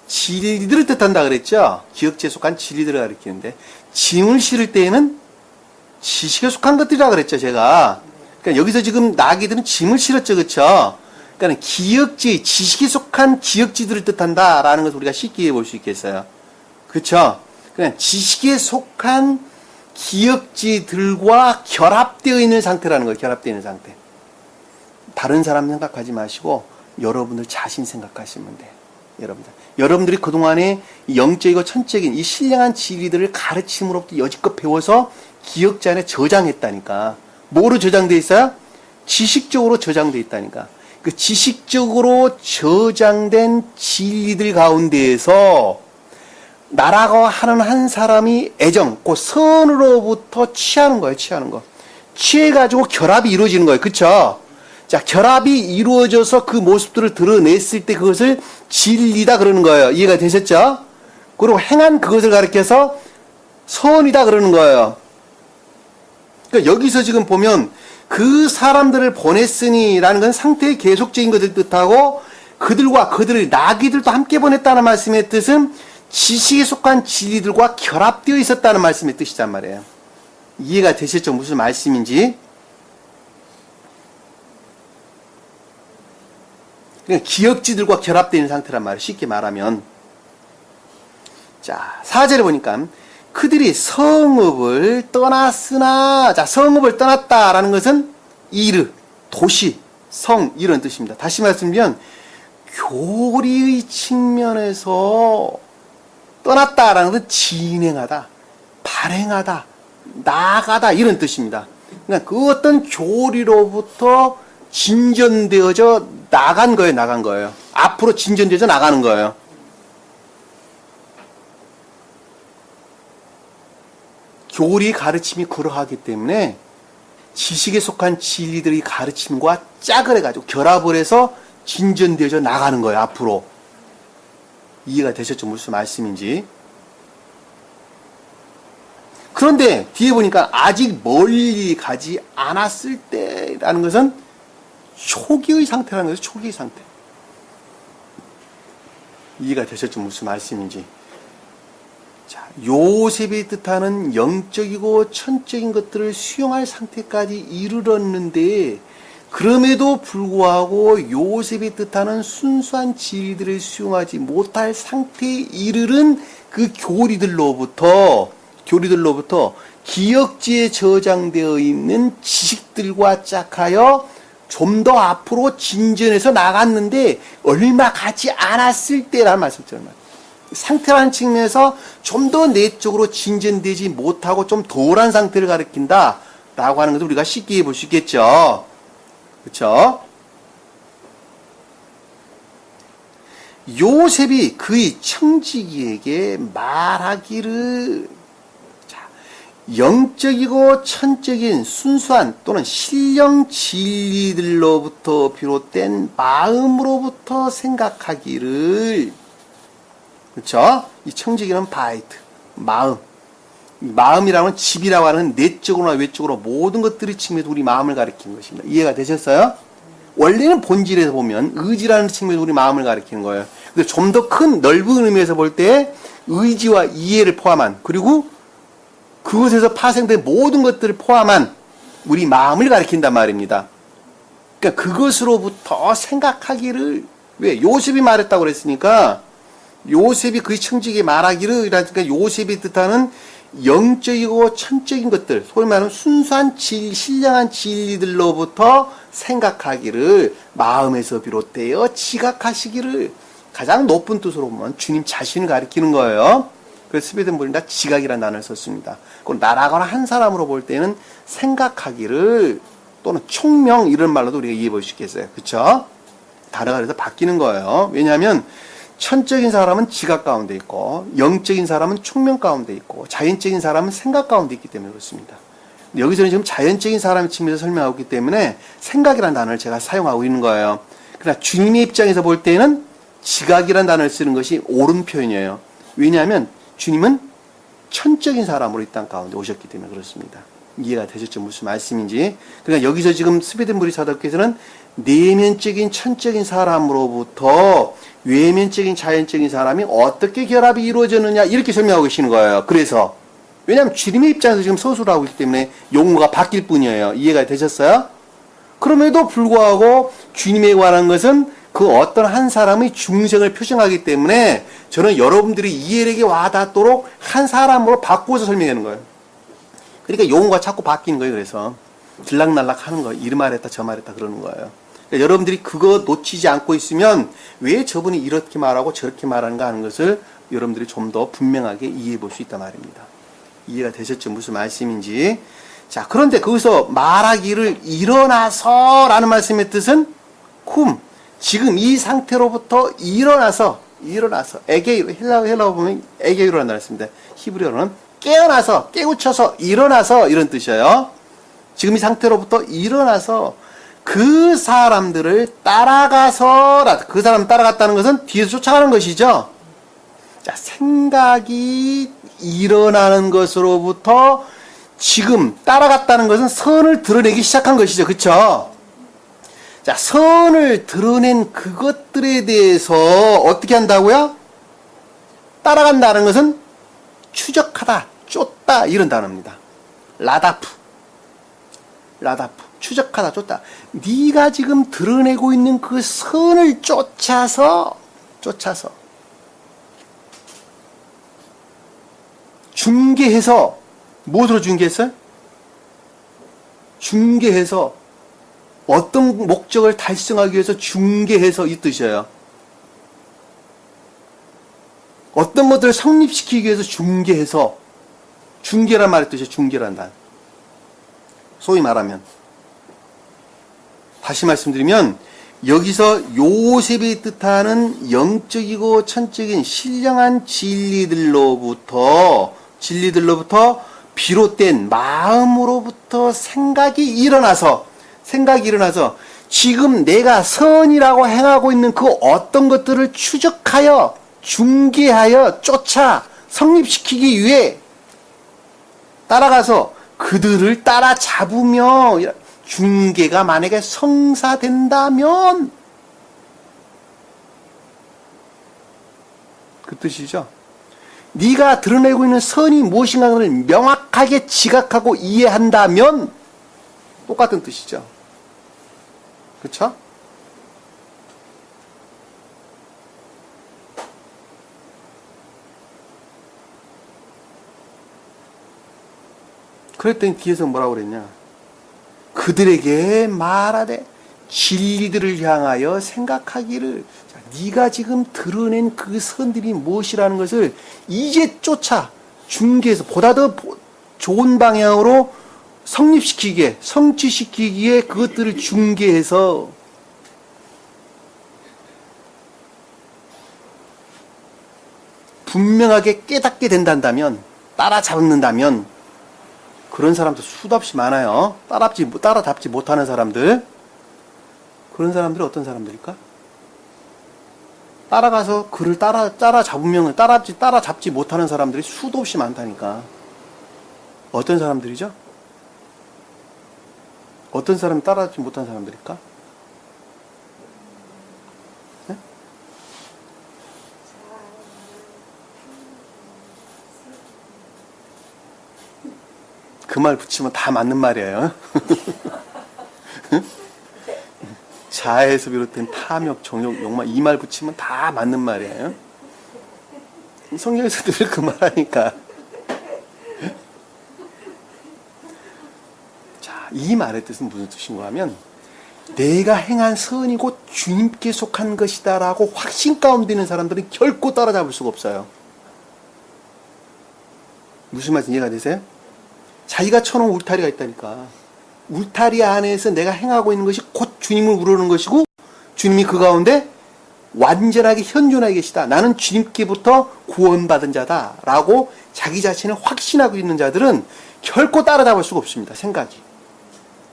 A: 진리들을 뜻한다 그랬죠. 기역지에 속한 진리들을 가리키는데 짐을 실을 때에는 지식에 속한 것들이라 그랬죠. 제가. 그러니까 여기서 지금 나귀들은 짐을 실었죠. 그렇죠. 그러니까 기역지, 지식에 속한 기역지들을 뜻한다라는 것을 우리가 쉽게 볼 수 있겠어요. 그렇죠. 그냥 지식에 속한 기억지들과 결합되어 있는 상태라는 거예요. 결합되어 있는 상태. 다른 사람 생각하지 마시고 여러분들 자신 생각하시면 돼요. 여러분들이 그동안에 영적이고 천적인 이 신령한 진리들을 가르침으로부터 여지껏 배워서 기억자 안에 저장했다니까. 뭐로 저장되어 있어요? 지식적으로 저장되어 있다니까. 그 지식적으로 저장된 진리들 가운데에서 나라고 하는 한 사람이 애정, 그 선으로부터 취하는 거예요. 취하는 거. 취해가지고 결합이 이루어지는 거예요. 그쵸? 자, 결합이 이루어져서 그 모습들을 드러냈을 때 그것을 진리다 그러는 거예요. 이해가 되셨죠? 그리고 행한 그것을 가리켜서 선이다 그러는 거예요. 그러니까 여기서 지금 보면 그 사람들을 보냈으니라는 건 상태의 계속적인 것을 뜻하고 그들과 그들의 나귀들도 함께 보냈다는 말씀의 뜻은 지식에 속한 진리들과 결합되어 있었다는 말씀의 뜻이란 말이에요. 이해가 되셨죠? 무슨 말씀인지. 그러니까 기억지들과 결합되어 있는 상태란 말이에요. 쉽게 말하면. 자, 4절에 보니까 그들이 성읍을 떠났으나, 자, 성읍을 떠났다라는 것은 이르, 도시, 성 이런 뜻입니다. 다시 말씀드리면 교리의 측면에서 떠났다라는 것은 진행하다, 발행하다, 나아가다 이런 뜻입니다. 그러니까 그 어떤 교리로부터 진전되어져 나간 거예요. 앞으로 진전되어져 나가는 거예요. 교리 가르침이 그러하기 때문에 지식에 속한 진리들의 가르침과 짝을 해가지고 결합을 해서 진전되어져 나가는 거예요. 앞으로. 이해가 되셨죠? 무슨 말씀인지. 그런데 뒤에 보니까 아직 멀리 가지 않았을 때라는 것은 초기의 상태라는 거죠. 초기의 상태. 이해가 되셨죠? 무슨 말씀인지. 자, 요셉이 뜻하는 영적이고 천적인 것들을 수용할 상태까지 이르렀는데 그럼에도 불구하고 요셉이 뜻하는 순수한 진리들을 수용하지 못할 상태에 이르른 그 교리들로부터 기억지에 저장되어 있는 지식들과 짝하여 좀 더 앞으로 진전해서 나갔는데 얼마 가지 않았을 때라는 말씀처럼 상태라는 측면에서 좀 더 내적으로 진전되지 못하고 좀 덜한 상태를 가리킨다 라고 하는 것을 우리가 쉽게 볼 수 있겠죠. 그렇죠? 요셉이 그의 청지기에게 말하기를 영적이고 천적인 순수한 또는 신령 진리들로부터 비롯된 마음으로부터 생각하기를, 그렇죠? 이 청지기는 바이트, 마음. 마음이라는 집이라고 하는 내적으로나 외적으로 모든 것들이 측면에서 우리 마음을 가리키는 것입니다. 이해가 되셨어요? 원래는 본질에서 보면 의지라는 측면에서 우리 마음을 가리키는 거예요. 근데 좀 더 큰 넓은 의미에서 볼 때 의지와 이해를 포함한, 그리고 그것에서 파생된 모든 것들을 포함한 우리 마음을 가리킨단 말입니다. 그러니까 그것으로부터 생각하기를, 왜? 요셉이 말했다고 그랬으니까 요셉이 그의 청지기에 말하기를, 그러니까 요셉이 뜻하는 영적이고 천적인 것들, 소위 말하는 순수한 신령한 진리들로부터 생각하기를 마음에서 비롯되어 지각하시기를, 가장 높은 뜻으로 보면 주님 자신을 가리키는 거예요. 그래서 스웨덴 본이 다 지각이라는 단어를 썼습니다. 그럼 나라거나 한 사람으로 볼 때는 생각하기를 또는 총명 이런 말로도 우리가 이해해 볼 수 있겠어요. 그렇죠? 단어가 그래서 바뀌는 거예요. 왜냐하면 천적인 사람은 지각 가운데 있고 영적인 사람은 총명 가운데 있고 자연적인 사람은 생각 가운데 있기 때문에 그렇습니다. 여기서는 지금 자연적인 사람의 측면에서 설명하고 있기 때문에 생각이라는 단어를 제가 사용하고 있는 거예요. 그러나 주님의 입장에서 볼 때는 지각이라는 단어를 쓰는 것이 옳은 표현이에요. 왜냐하면 주님은 천적인 사람으로 이 땅 가운데 오셨기 때문에 그렇습니다. 이해가 되셨죠? 무슨 말씀인지. 그러니까 여기서 지금 스웨덴부리 사도께서는 내면적인 천적인 사람으로부터 외면적인 자연적인 사람이 어떻게 결합이 이루어졌느냐 이렇게 설명하고 계시는 거예요. 그래서 왜냐하면 주님의 입장에서 지금 서술을 하고 있기 때문에 용어가 바뀔 뿐이에요. 이해가 되셨어요? 그럼에도 불구하고 주님에 관한 것은 그 어떤 한 사람의 중생을 표정하기 때문에 저는 여러분들이 이해력이 와닿도록 한 사람으로 바꾸어서 설명하는 거예요. 그러니까 용어가 자꾸 바뀌는 거예요. 그래서 들락날락 하는 거예요. 이 말했다 저 말했다 그러는 거예요. 그러니까 여러분들이 그거 놓치지 않고 있으면 왜 저분이 이렇게 말하고 저렇게 말하는가 하는 것을 여러분들이 좀 더 분명하게 이해해 볼 수 있단 말입니다. 이해가 되셨죠? 무슨 말씀인지. 자, 그런데 거기서 말하기를 일어나서 라는 말씀의 뜻은 지금 이 상태로부터 일어나서 에게이로 헬라어 보면 에게이로라는 단어 있습니다. 히브리어로는 깨어나서 깨우쳐서 일어나서 이런 뜻이에요. 지금 이 상태로부터 일어나서 그 사람들을 따라가서 그 사람 따라갔다는 것은 뒤에서 쫓아가는 것이죠. 자, 생각이 일어나는 것으로부터 지금 따라갔다는 것은 선을 드러내기 시작한 것이죠. 그쵸? 자, 선을 드러낸 그것들에 대해서 어떻게 한다고요? 따라간다는 것은 추적하다, 쫓다 이런 단어입니다. 라다프, 추적하다, 쫓다. 네가 지금 드러내고 있는 그 선을 쫓아서 중계해서 무엇으로 중계했어요? 중계해서 어떤 목적을 달성하기 위해서 중계해서 이 뜻이에요. 어떤 것들을 성립시키기 위해서 중계해서 중계란 말의 뜻이에요. 중계란 단. 소위 말하면 다시 말씀드리면 여기서 요셉이 뜻하는 영적이고 천적인 신령한 진리들로부터 비롯된 마음으로부터 생각이 일어나서 지금 내가 선이라고 행하고 있는 그 어떤 것들을 추적하여 중계하여 쫓아 성립시키기 위해 따라가서 그들을 따라잡으며 중계가 만약에 성사된다면 그 뜻이죠. 네가 드러내고 있는 선이 무엇인가를 명확하게 지각하고 이해한다면 똑같은 뜻이죠. 그렇죠? 그랬더니 뒤에서 뭐라고 그랬냐? 그들에게 말하되 진리들을 향하여 생각하기를 네가 지금 드러낸 그 선들이 무엇이라는 것을 이제 쫓아 중계해서 보다 더 좋은 방향으로 성취시키기에 그것들을 중계해서 분명하게 깨닫게 된다면 따라잡는다면 그런 사람도 수도 없이 많아요. 따라잡지 못하는 사람들. 그런 사람들이 어떤 사람들일까? 따라가서 그를 따라잡으면 따라잡지 못하는 사람들이 수도 없이 많다니까. 어떤 사람들이죠? 어떤 사람이 따라잡지 못한 사람들일까? 네? 그 말 붙이면 다 맞는 말이에요. 자아에서 비롯된 탐욕, 정욕, 욕망 이 말 붙이면 다 맞는 말이에요. 성경에서 늘 그 말하니까. 자, 이 말의 뜻은 무슨 뜻인가 하면 내가 행한 선이 곧 주님께 속한 것이다 라고 확신 가운데 있는 사람들은 결코 따라잡을 수가 없어요. 무슨 말인지 이해가 되세요? 자기가 쳐놓은 울타리가 있다니까. 울타리 안에서 내가 행하고 있는 것이 곧 주님을 우러는 것이고 주님이 그 가운데 완전하게 현존하게 계시다. 나는 주님께부터 구원받은 자다 라고 자기 자신을 확신하고 있는 자들은 결코 따라잡을 수가 없습니다. 생각이.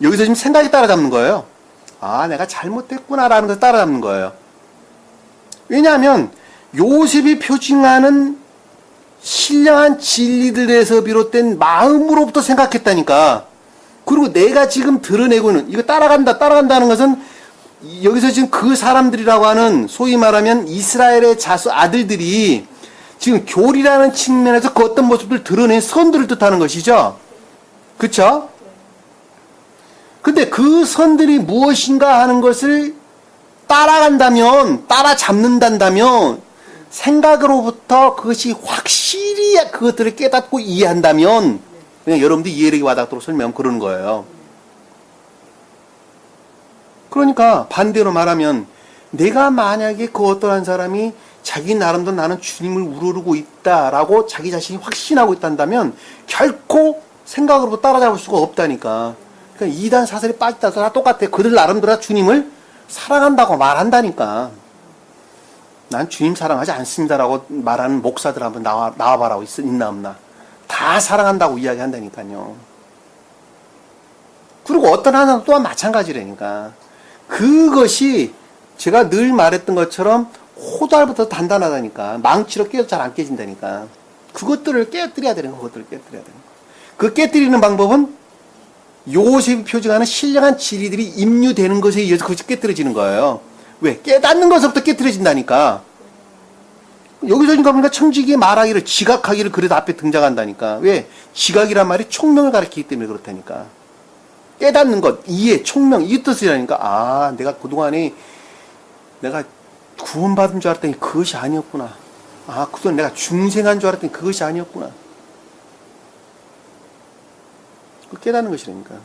A: 여기서 지금 생각이 따라잡는 거예요. 아, 내가 잘못했구나 라는 것을 따라잡는 거예요. 왜냐하면 요셉이 표징하는 신령한 진리들에서 비롯된 마음으로부터 생각했다니까. 그리고 내가 지금 드러내고 있는 이거 따라간다는 것은 여기서 지금 그 사람들이라고 하는 소위 말하면 이스라엘의 아들들이 지금 교리라는 측면에서 그 어떤 모습을 드러낸 선들을 뜻하는 것이죠. 그렇죠? 근데 그 선들이 무엇인가 하는 것을 따라간다면, 따라잡는다면, 생각으로부터 그것이 확실히 그것들을 깨닫고 이해한다면, 그냥 여러분들 이해력이 와닿도록 설명하면 그러는 거예요. 그러니까 반대로 말하면, 내가 만약에 그 어떠한 사람이 자기 나름대로 나는 주님을 우러르고 있다라고 자기 자신이 확신하고 있단다면 결코 생각으로부터 따라잡을 수가 없다니까. 그러니까 이단 사설에 빠졌다 다 똑같아. 그들 나름대로 주님을 사랑한다고 말한다니까. 난 주님 사랑하지 않습니다라고 말하는 목사들 한번 나와봐라고 있나 없나. 다 사랑한다고 이야기한다니까요. 그리고 어떤 하나는 또한 마찬가지라니까. 그것이 제가 늘 말했던 것처럼 호달부터 단단하다니까. 망치로 깨도 잘 안 깨진다니까. 그것들을 깨뜨려야 되는 거, 그것들을 깨뜨려야 되는 거. 그 깨뜨리는 방법은 요셉이 표징하는 신령한 진리들이 임유되는 것에 의해서 그것이 깨뜨려지는 거예요. 왜? 깨닫는 것부터 깨뜨려진다니까. 여기서 보니까 청지기의 말하기를, 지각하기를 그래도 앞에 등장한다니까. 왜? 지각이란 말이 총명을 가리키기 때문에 그렇다니까. 깨닫는 것, 이해, 총명, 이 뜻이라니까. 아, 내가 그동안에 내가 구원받은 줄 알았더니 그것이 아니었구나. 아, 그동안 내가 중생한 줄 알았더니 그것이 아니었구나. 그 깨닫는 것이라니까.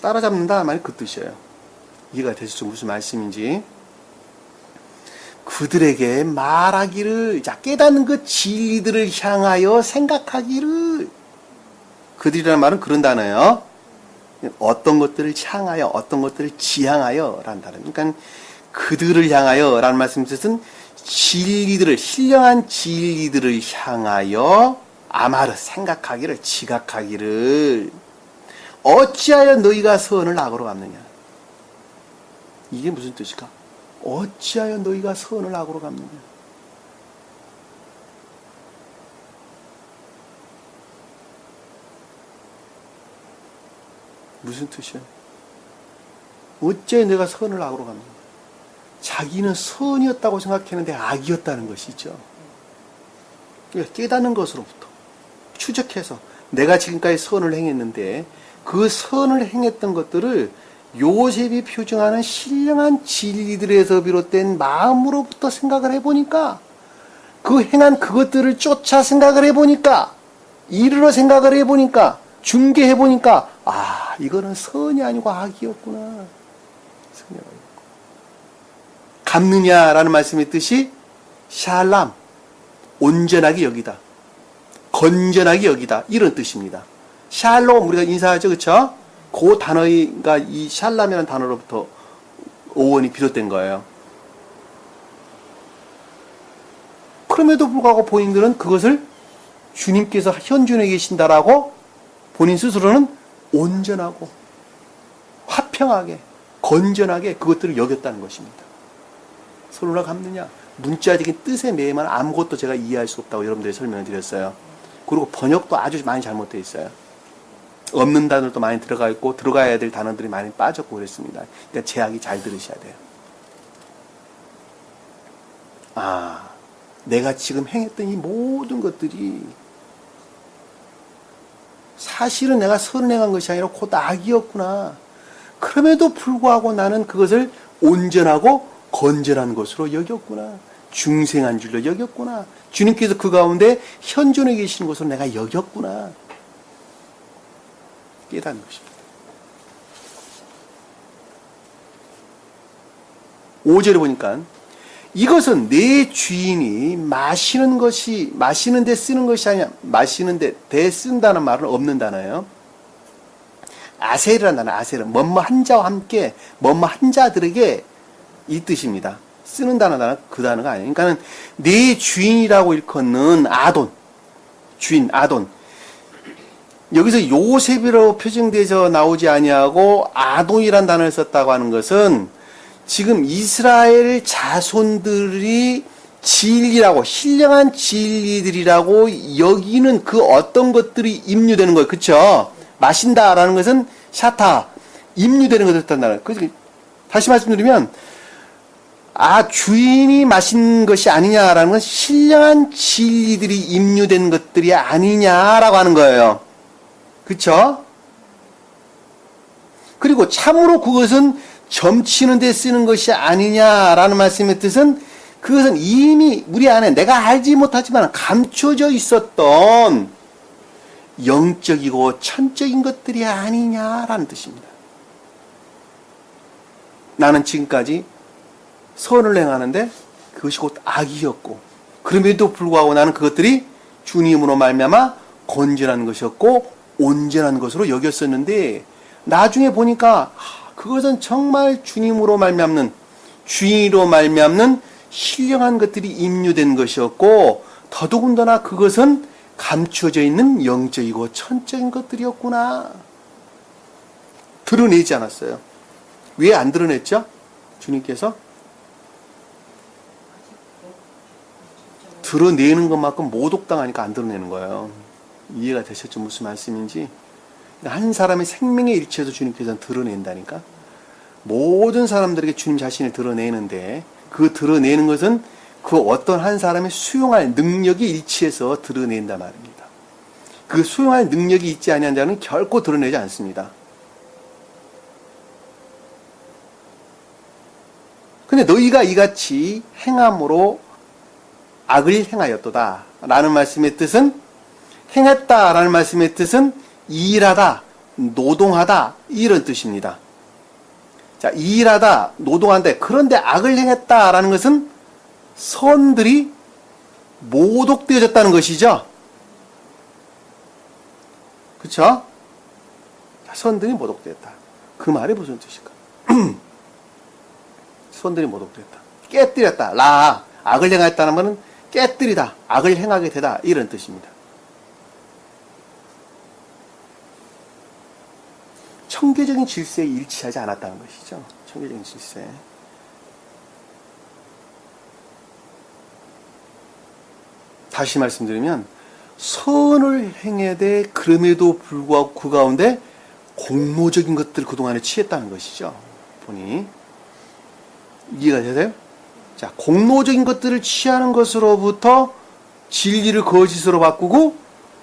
A: 따라잡는다 말이 그 뜻이에요. 이해가 되시죠? 무슨 말씀인지. 그들에게 말하기를, 자, 깨닫는 그 진리들을 향하여 생각하기를. 그들이라는 말은 그런 단어예요. 어떤 것들을 향하여, 어떤 것들을 지향하여 라는 단어. 그러니까 그들을 향하여 라는 말씀 뜻은 진리들을, 신령한 진리들을 향하여 아마르 생각하기를, 지각하기를. 어찌하여 너희가 선을 악으로 갚느냐. 이게 무슨 뜻일까? 어찌하여 너희가 선을 악으로 갚느냐. 무슨 뜻이야? 어째 내가 선을 악으로 갚느냐. 자기는 선이었다고 생각했는데 악이었다는 것이죠. 깨닫는 것으로부터 추적해서 내가 지금까지 선을 행했는데 그 선을 행했던 것들을 요셉이 표정하는 신령한 진리들에서 비롯된 마음으로부터 생각을 해보니까 그 행한 그것들을 쫓아 생각을 해보니까 이르러 생각을 해보니까 중개해보니까 아, 이거는 선이 아니고 악이었구나. 선이 아니고. 갚느냐라는 말씀의 뜻이 샬람, 온전하게 여기다. 건전하게 여기다. 이런 뜻입니다. 샬롬, 우리가 인사하죠. 그쵸? 그 단어가 이 샬람이라는 단어로부터 어원이 비롯된 거예요. 그럼에도 불구하고 본인들은 그것을 주님께서 현존해 계신다라고 본인 스스로는 온전하고 화평하게 건전하게 그것들을 여겼다는 것입니다. 선을 갚느냐? 문자적인 뜻의 매만 아무것도 제가 이해할 수 없다고 여러분들이 설명을 드렸어요. 그리고 번역도 아주 많이 잘못되어 있어요. 없는 단어도 많이 들어가 있고 들어가야 될 단어들이 많이 빠졌고 그랬습니다. 그러니까 제약이 잘 들으셔야 돼요. 아, 내가 지금 행했던 이 모든 것들이 사실은 내가 선을 행한 것이 아니라 곧 악이었구나. 그럼에도 불구하고 나는 그것을 온전하고 건전한 것으로 여겼구나. 중생한 줄로 여겼구나. 주님께서 그 가운데 현존해 계시는 것으로 내가 여겼구나. 깨닫는 것입니다. 5절에 보니까 이것은 내 주인이 마시는데 쓰는 것이 아니야. 마시는데 대 쓴다는 말은 없는 단어예요. 아셀이라는 단어, 아셀은 뭐뭐한 자와 함께 뭐뭐한 자들에게 이 뜻입니다. 쓰는 단어는 그 단어가 아니에요. 그러니까 내 주인이라고 일컫는 아돈, 주인 아돈. 여기서 요셉이라고 표정돼서 나오지 아니하고 아돈이라는 단어를 썼다고 하는 것은 지금 이스라엘 자손들이 진리라고 신령한 진리들이라고 여기는 그 어떤 것들이 임유되는 거예요. 그렇죠? 마신다라는 것은 샤타 임유되는 것을 뜻한다는 거예요. 다시 말씀드리면 주인이 마신 것이 아니냐라는 건 신령한 진리들이 임유된 것들이 아니냐라고 하는 거예요. 그렇죠? 그리고 참으로 그것은 점치는 데 쓰는 것이 아니냐라는 말씀의 뜻은 그것은 이미 우리 안에 내가 알지 못하지만 감춰져 있었던 영적이고 천적인 것들이 아니냐라는 뜻입니다. 나는 지금까지 선을 행하는데 그것이 곧 악이었고 그럼에도 불구하고 나는 그것들이 주님으로 말미암아 건전한 것이었고 온전한 것으로 여겼었는데 나중에 보니까 그것은 정말 주님으로 말미암는 주인으로 말미암는 신령한 것들이 임유된 것이었고 더더군다나 그것은 감추어져 있는 영적이고 천적인 것들이었구나. 드러내지 않았어요. 왜 안 드러냈죠? 주님께서 드러내는 것만큼 모독당하니까 안 드러내는 거예요. 이해가 되셨죠? 무슨 말씀인지. 한 사람의 생명의 일치에서 주님께서는 드러낸다니까. 모든 사람들에게 주님 자신을 드러내는데 그 드러내는 것은 그 어떤 한 사람의 수용할 능력이 일치해서 드러낸다 말입니다. 그 수용할 능력이 있지 아니한 자는 결코 드러내지 않습니다. 근데 너희가 이같이 행함으로 악을 행하였도다 라는 말씀의 뜻은 행했다 라는 말씀의 뜻은 일하다, 노동하다 이런 뜻입니다. 자, 일하다, 노동한다. 그런데 악을 행했다 라는 것은 선들이 모독되어졌다는 것이죠. 그쵸? 선들이 모독되었다. 그 말이 무슨 뜻일까? 선들이 모독되었다. 깨뜨렸다. 악을 행하였다는 것은 깨뜨리다. 악을 행하게 되다. 이런 뜻입니다. 청계적인 질서에 일치하지 않았다는 것이죠. 청계적인 질서에. 다시 말씀드리면 선을 행해대 그럼에도 불구하고 그 가운데 공로적인 것들을 그동안에 취했다는 것이죠. 보니 이해가 되세요? 자, 공로적인 것들을 취하는 것으로부터 진리를 거짓으로 바꾸고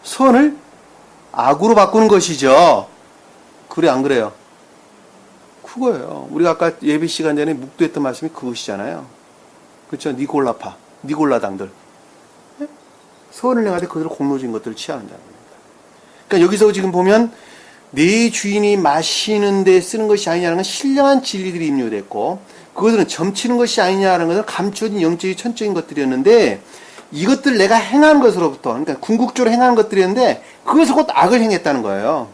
A: 선을 악으로 바꾸는 것이죠. 그래 안 그래요? 그거예요. 우리가 아까 예배 시간 전에 묵도했던 말씀이 그것이잖아요. 그렇죠? 니골라당들. 선을 행하되 그들을 공로적인 것들을 취하는 자입니다. 그러니까 여기서 지금 보면 내 주인이 마시는 데 쓰는 것이 아니냐는 건 신령한 진리들이 임료됐고 그것들은 점치는 것이 아니냐는 것은 감춰진 영적인 천적인 것들이었는데 이것들 내가 행한 것으로부터 그러니까 궁극적으로 행하는 것들이었는데 그것을 곧 악을 행했다는 거예요.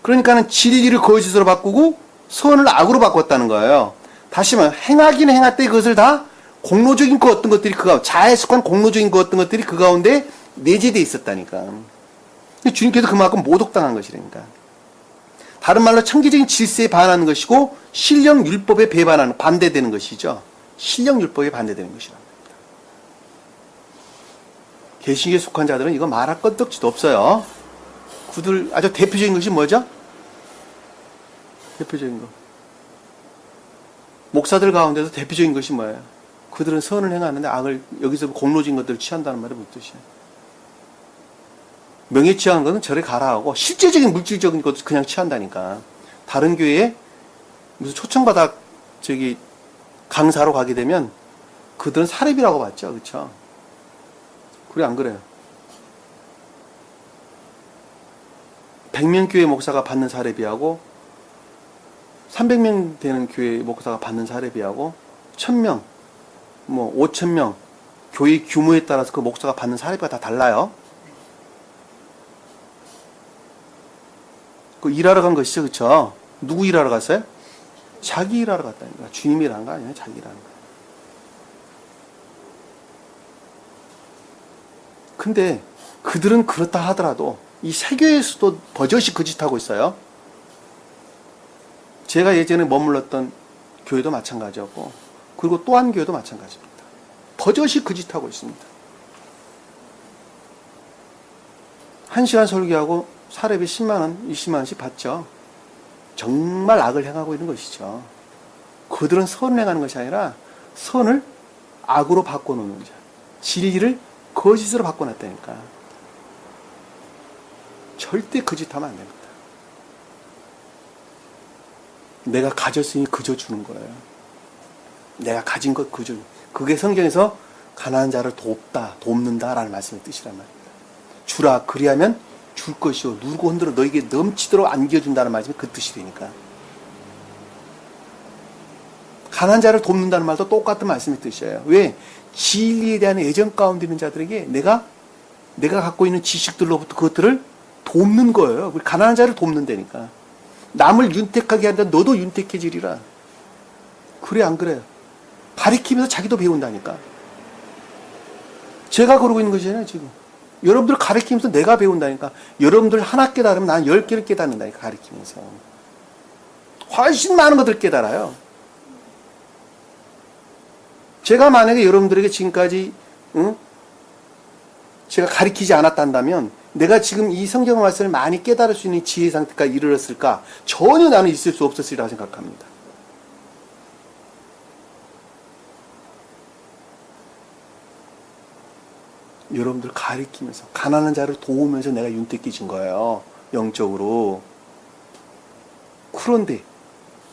A: 그러니까는 진리를 거짓으로 바꾸고 선을 악으로 바꿨다는 거예요. 다시 말하면 행하긴 행할 때 그것을 다 공로적인 그 어떤 것들이 자아에 속한 공로적인 그 어떤 것들이 그 가운데 내재되어 있었다니까. 주님께서 그만큼 모독당한 것이라니까. 다른 말로 청기적인 질서에 반하는 것이고 신령 율법에 반대되는 것이죠. 신령 율법에 반대되는 것이랍니다. 개신교에 속한 자들은 이거 말할 건덕지도 없어요. 그들 아주 대표적인 것이 뭐죠? 대표적인 거. 목사들 가운데서 대표적인 것이 뭐예요? 그들은 선을 행하는데 악을 여기서 공로진 것들을 취한다는 말이 무슨 뜻이에요? 명예 취하는 것은 저리 가라 하고 실제적인 물질적인 것도 그냥 취한다니까. 다른 교회에 무슨 초청받아 강사로 가게 되면 그들은 사례비라고 받죠. 그렇죠? 그래 안 그래요? 100명 교회 목사가 받는 사례비하고 300명 되는 교회 목사가 받는 사례비하고 1000명, 5000명 교회 규모에 따라서 그 목사가 받는 사례비가 다 달라요. 그 일하러 간 것이죠. 그쵸? 누구 일하러 갔어요? 자기 일하러 갔다니까. 주님 일하는 거 아니에요. 자기 일하는 거. 근데 그들은 그렇다 하더라도 이 세교에서도 버젓이 그 짓 하고 있어요. 제가 예전에 머물렀던 교회도 마찬가지였고 그리고 또 한 교회도 마찬가지입니다. 버젓이 그 짓 하고 있습니다. 1시간 설교하고 사례비 10만원, 20만원씩 받죠. 정말 악을 행하고 있는 것이죠. 그들은 선을 행하는 것이 아니라 선을 악으로 바꿔놓는 자. 진리를 거짓으로 바꿔놨다니까. 절대 그 짓 하면 안 됩니다. 내가 가졌으니 그저 주는 거예요. 내가 가진 것 그저. 그게 성경에서 가난한 자를 돕는다라는 말씀의 뜻이란 말입니다. 주라 그리하면 줄 것이요 누르고 흔들어 너에게 넘치도록 안겨준다는 말씀이 그 뜻이 되니까. 가난한 자를 돕는다는 말도 똑같은 말씀의 뜻이에요. 왜? 진리에 대한 애정 가운데 있는 자들에게 내가 갖고 있는 지식들로부터 그것들을 돕는 거예요. 우리 가난한 자를 돕는다니까. 남을 윤택하게 한다. 너도 윤택해지리라. 그래 안 그래요? 가리키면서 자기도 배운다니까. 제가 그러고 있는 것이잖아요 지금. 여러분들 가리키면서 내가 배운다니까. 여러분들 하나 깨달으면 난 10개를 깨닫는다니까. 가리키면서 훨씬 많은 것들을 깨달아요. 제가 만약에 여러분들에게 지금까지 제가 가리키지 않았단다면 내가 지금 이 성경 말씀을 많이 깨달을 수 있는 지혜 상태까지 이르렀을까? 전혀 나는 있을 수 없었으리라 생각합니다. 여러분들 가리키면서 가난한 자를 도우면서 내가 윤택해진 거예요. 영적으로. 그런데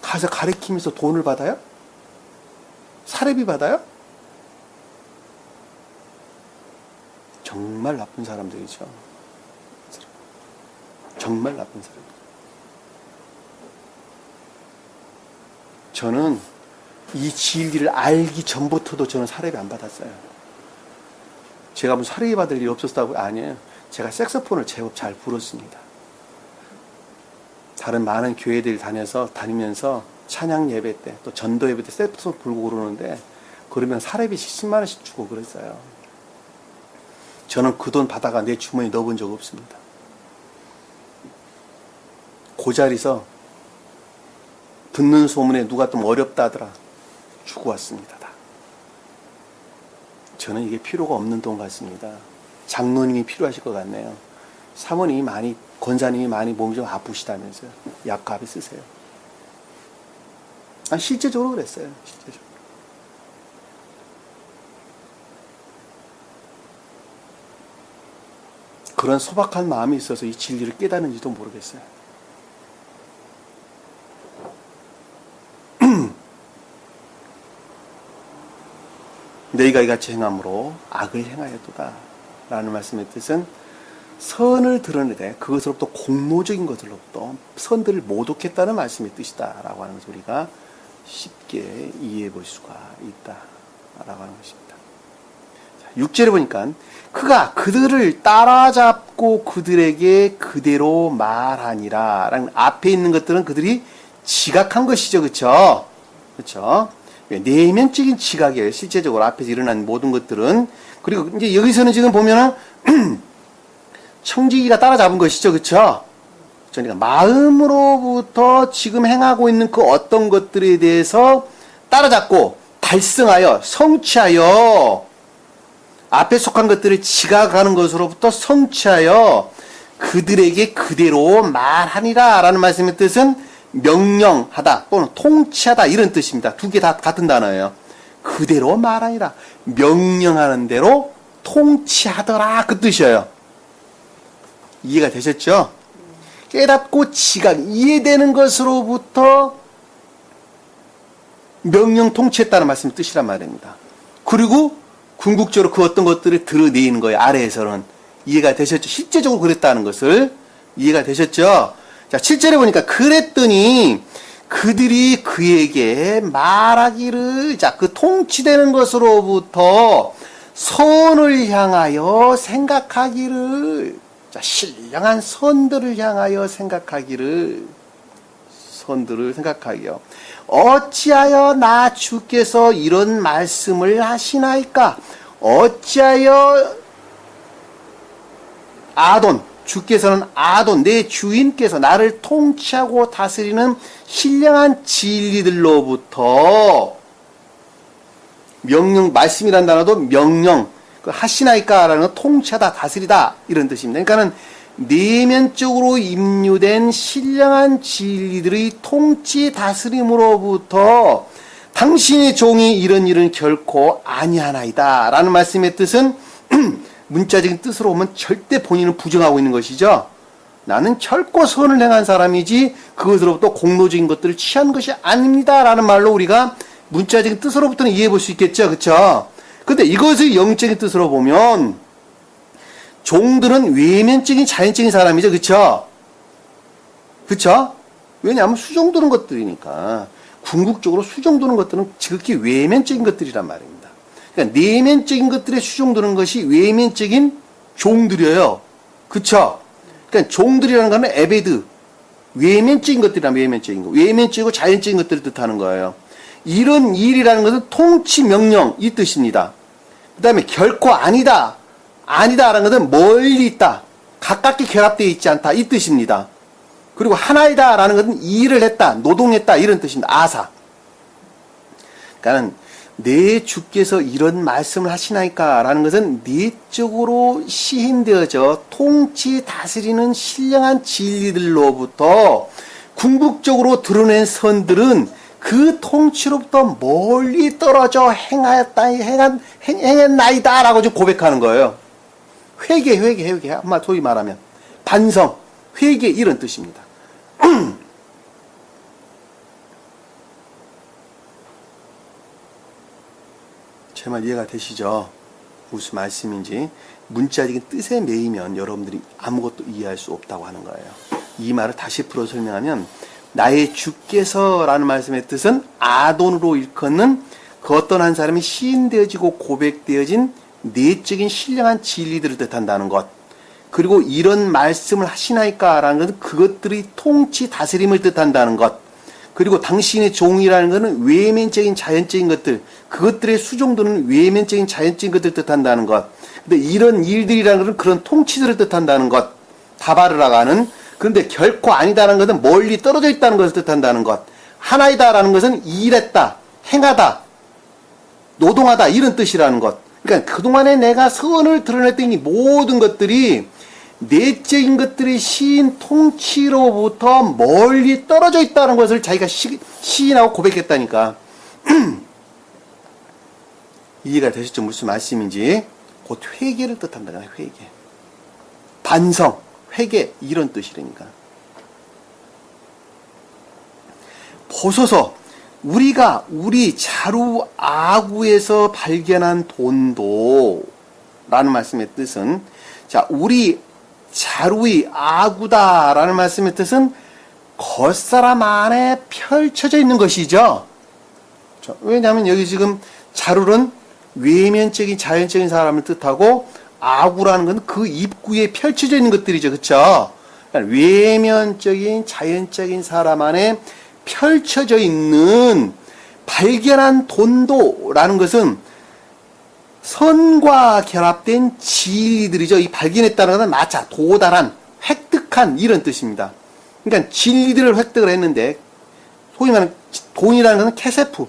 A: 가서 가리키면서 돈을 받아요? 사례비 받아요? 정말 나쁜 사람들이죠. 정말 나쁜 사람들. 저는 이 진리를 알기 전부터도 저는 사례비 안 받았어요. 제가 무슨 사례비 받을 일이 없었다고? 아니에요. 제가 색소폰을 제법 잘 불었습니다. 다른 많은 교회들 다니면서 찬양 예배 때, 또 전도 예배 때 색소폰 불고 그러는데, 그러면 사례비 10만 원씩 주고 그랬어요. 저는 그 돈 받아가 내 주머니에 넣어본 적 없습니다. 그 자리에서 듣는 소문에 누가 좀 어렵다 하더라. 주고 왔습니다. 다. 저는 이게 필요가 없는 돈 같습니다. 장로님이 필요하실 것 같네요. 사모님이 권사님이 많이 몸이 좀 아프시다면서요. 약값에 쓰세요. 실제적으로 그랬어요. 실제적으로. 그런 소박한 마음이 있어서 이 진리를 깨닫는지도 모르겠어요. 너희가 이같이 행함으로 악을 행하였도다 라는 말씀의 뜻은 선을 드러내되 그것으로부터 공로적인 것으로부터 선들을 모독했다는 말씀의 뜻이다 라고 하는 것을 우리가 쉽게 이해해 볼 수가 있다 라고 하는 것입니다. 6절에 보니까 그가 그들을 따라잡고 그들에게 그대로 말하니라 라는 앞에 있는 것들은 그들이 지각한 것이죠. 그렇죠? 그렇죠? 내면적인 지각이에요. 실제적으로 앞에서 일어난 모든 것들은. 그리고 이제 여기서는 지금 보면은 청지기가 따라잡은 것이죠. 그렇죠? 그러니까 마음으로부터 지금 행하고 있는 그 어떤 것들에 대해서 따라잡고 달성하여 성취하여 앞에 속한 것들을 지각하는 것으로부터 성취하여 그들에게 그대로 말하니라 라는 말씀의 뜻은 명령하다 또는 통치하다 이런 뜻입니다. 두 개 다 같은 단어예요. 그대로 말하니라. 명령하는 대로 통치하더라 그 뜻이에요. 이해가 되셨죠? 깨닫고 지각, 이해되는 것으로부터 명령 통치했다는 말씀의 뜻이란 말입니다. 그리고 궁극적으로 그 어떤 것들을 드러내는 거예요. 아래에서는. 이해가 되셨죠? 실제적으로 그랬다는 것을 이해가 되셨죠? 자, 7절에 보니까 그랬더니 그들이 그에게 말하기를 자, 그 통치되는 것으로부터 선을 향하여 생각하기를 자, 신령한 선들을 향하여 생각하기를 선들을 생각하기요. 어찌하여 나 주께서 이런 말씀을 하시나이까? 어찌하여 아돈 주께서는 아돈 내 주인께서 나를 통치하고 다스리는 신령한 진리들로부터 명령 말씀이란 단어도 명령 하시나이까라는 통치하다 다스리다 이런 뜻입니다. 그러니까는 내면적으로 임유된 신령한 진리들의 통치 다스림으로부터 당신의 종이 이런 일은 결코 아니하나이다 라는 말씀의 뜻은 문자적인 뜻으로 보면 절대 본인은 부정하고 있는 것이죠. 나는 결코 선을 행한 사람이지 그것으로부터 공로적인 것들을 취한 것이 아닙니다. 라는 말로 우리가 문자적인 뜻으로부터는 이해해 볼 수 있겠죠. 그쵸? 근데 이것을 영적인 뜻으로 보면 종들은 외면적인 자연적인 사람이죠. 그쵸? 그쵸? 왜냐하면 수종드는 것들이니까. 궁극적으로 수종드는 것들은 지극히 외면적인 것들이란 말입니다. 그러니까 내면적인 것들에 수종드는 것이 외면적인 종들이에요. 그쵸? 그러니까 종들이라는 거는 에베드, 외면적인 것들이란 외면적인 거. 외면적이고 자연적인 것들을 뜻하는 거예요. 이런 일이라는 것은 통치 명령 이 뜻입니다. 그 다음에 결코 아니다. 아니다라는 것은 멀리 있다. 가깝게 결합되어 있지 않다. 이 뜻입니다. 그리고 하나이다 라는 것은 일을 했다. 노동했다. 이런 뜻입니다. 아사. 그러니까 내 주께서 이런 말씀을 하시나이까 라는 것은 내적으로 시인되어져 통치 다스리는 신령한 진리들로부터 궁극적으로 드러낸 선들은 그 통치로부터 멀리 떨어져 행했나이다 라고 좀 고백하는 거예요. 회개. 소위 말하면 반성, 회개 이런 뜻입니다. 제 말 이해가 되시죠? 무슨 말씀인지. 문자적인 뜻에 매이면 여러분들이 아무것도 이해할 수 없다고 하는 거예요. 이 말을 다시 풀어 설명하면 나의 주께서 라는 말씀의 뜻은 아돈으로 일컫는 그 어떤 한 사람이 시인되어지고 고백되어진 내적인 신령한 진리들을 뜻한다는 것. 그리고 이런 말씀을 하시나이까 라는 것은 그것들이 통치 다스림을 뜻한다는 것. 그리고 당신의 종이라는 것은 외면적인 자연적인 것들, 그것들의 수종도는 외면적인 자연적인 것들을 뜻한다는 것. 근데 이런 일들이라는 것은 그런 통치들을 뜻한다는 것. 다바르라고 하는. 그런데 결코 아니다라는 것은 멀리 떨어져 있다는 것을 뜻한다는 것. 하나이다라는 것은 일했다, 행하다, 노동하다 이런 뜻이라는 것. 그러니까 그동안에 내가 선을 드러냈던 이 모든 것들이 내적인 것들이 시인 통치로부터 멀리 떨어져 있다는 것을 자기가 시인하고 고백했다니까. 이해가 되셨죠? 무슨 말씀인지. 곧 회개를 뜻한다. 회개. 반성, 회개 이런 뜻이라니까. 보소서 우리가 우리 자루 아구에서 발견한 돈도 라는 말씀의 뜻은 자 우리 자루의 아구다라는 말씀의 뜻은 겉사람 안에 펼쳐져 있는 것이죠. 왜냐하면 여기 지금 자루는 외면적인 자연적인 사람을 뜻하고 아구라는 건 그 입구에 펼쳐져 있는 것들이죠. 그렇죠? 그러니까 외면적인 자연적인 사람 안에 펼쳐져 있는 발견한 돈도라는 것은 선과 결합된 진리들이죠. 이 발견했다는 것은 마차, 도달한, 획득한 이런 뜻입니다. 그러니까 진리들을 획득을 했는데 소위 말하는 돈이라는 것은 케세프,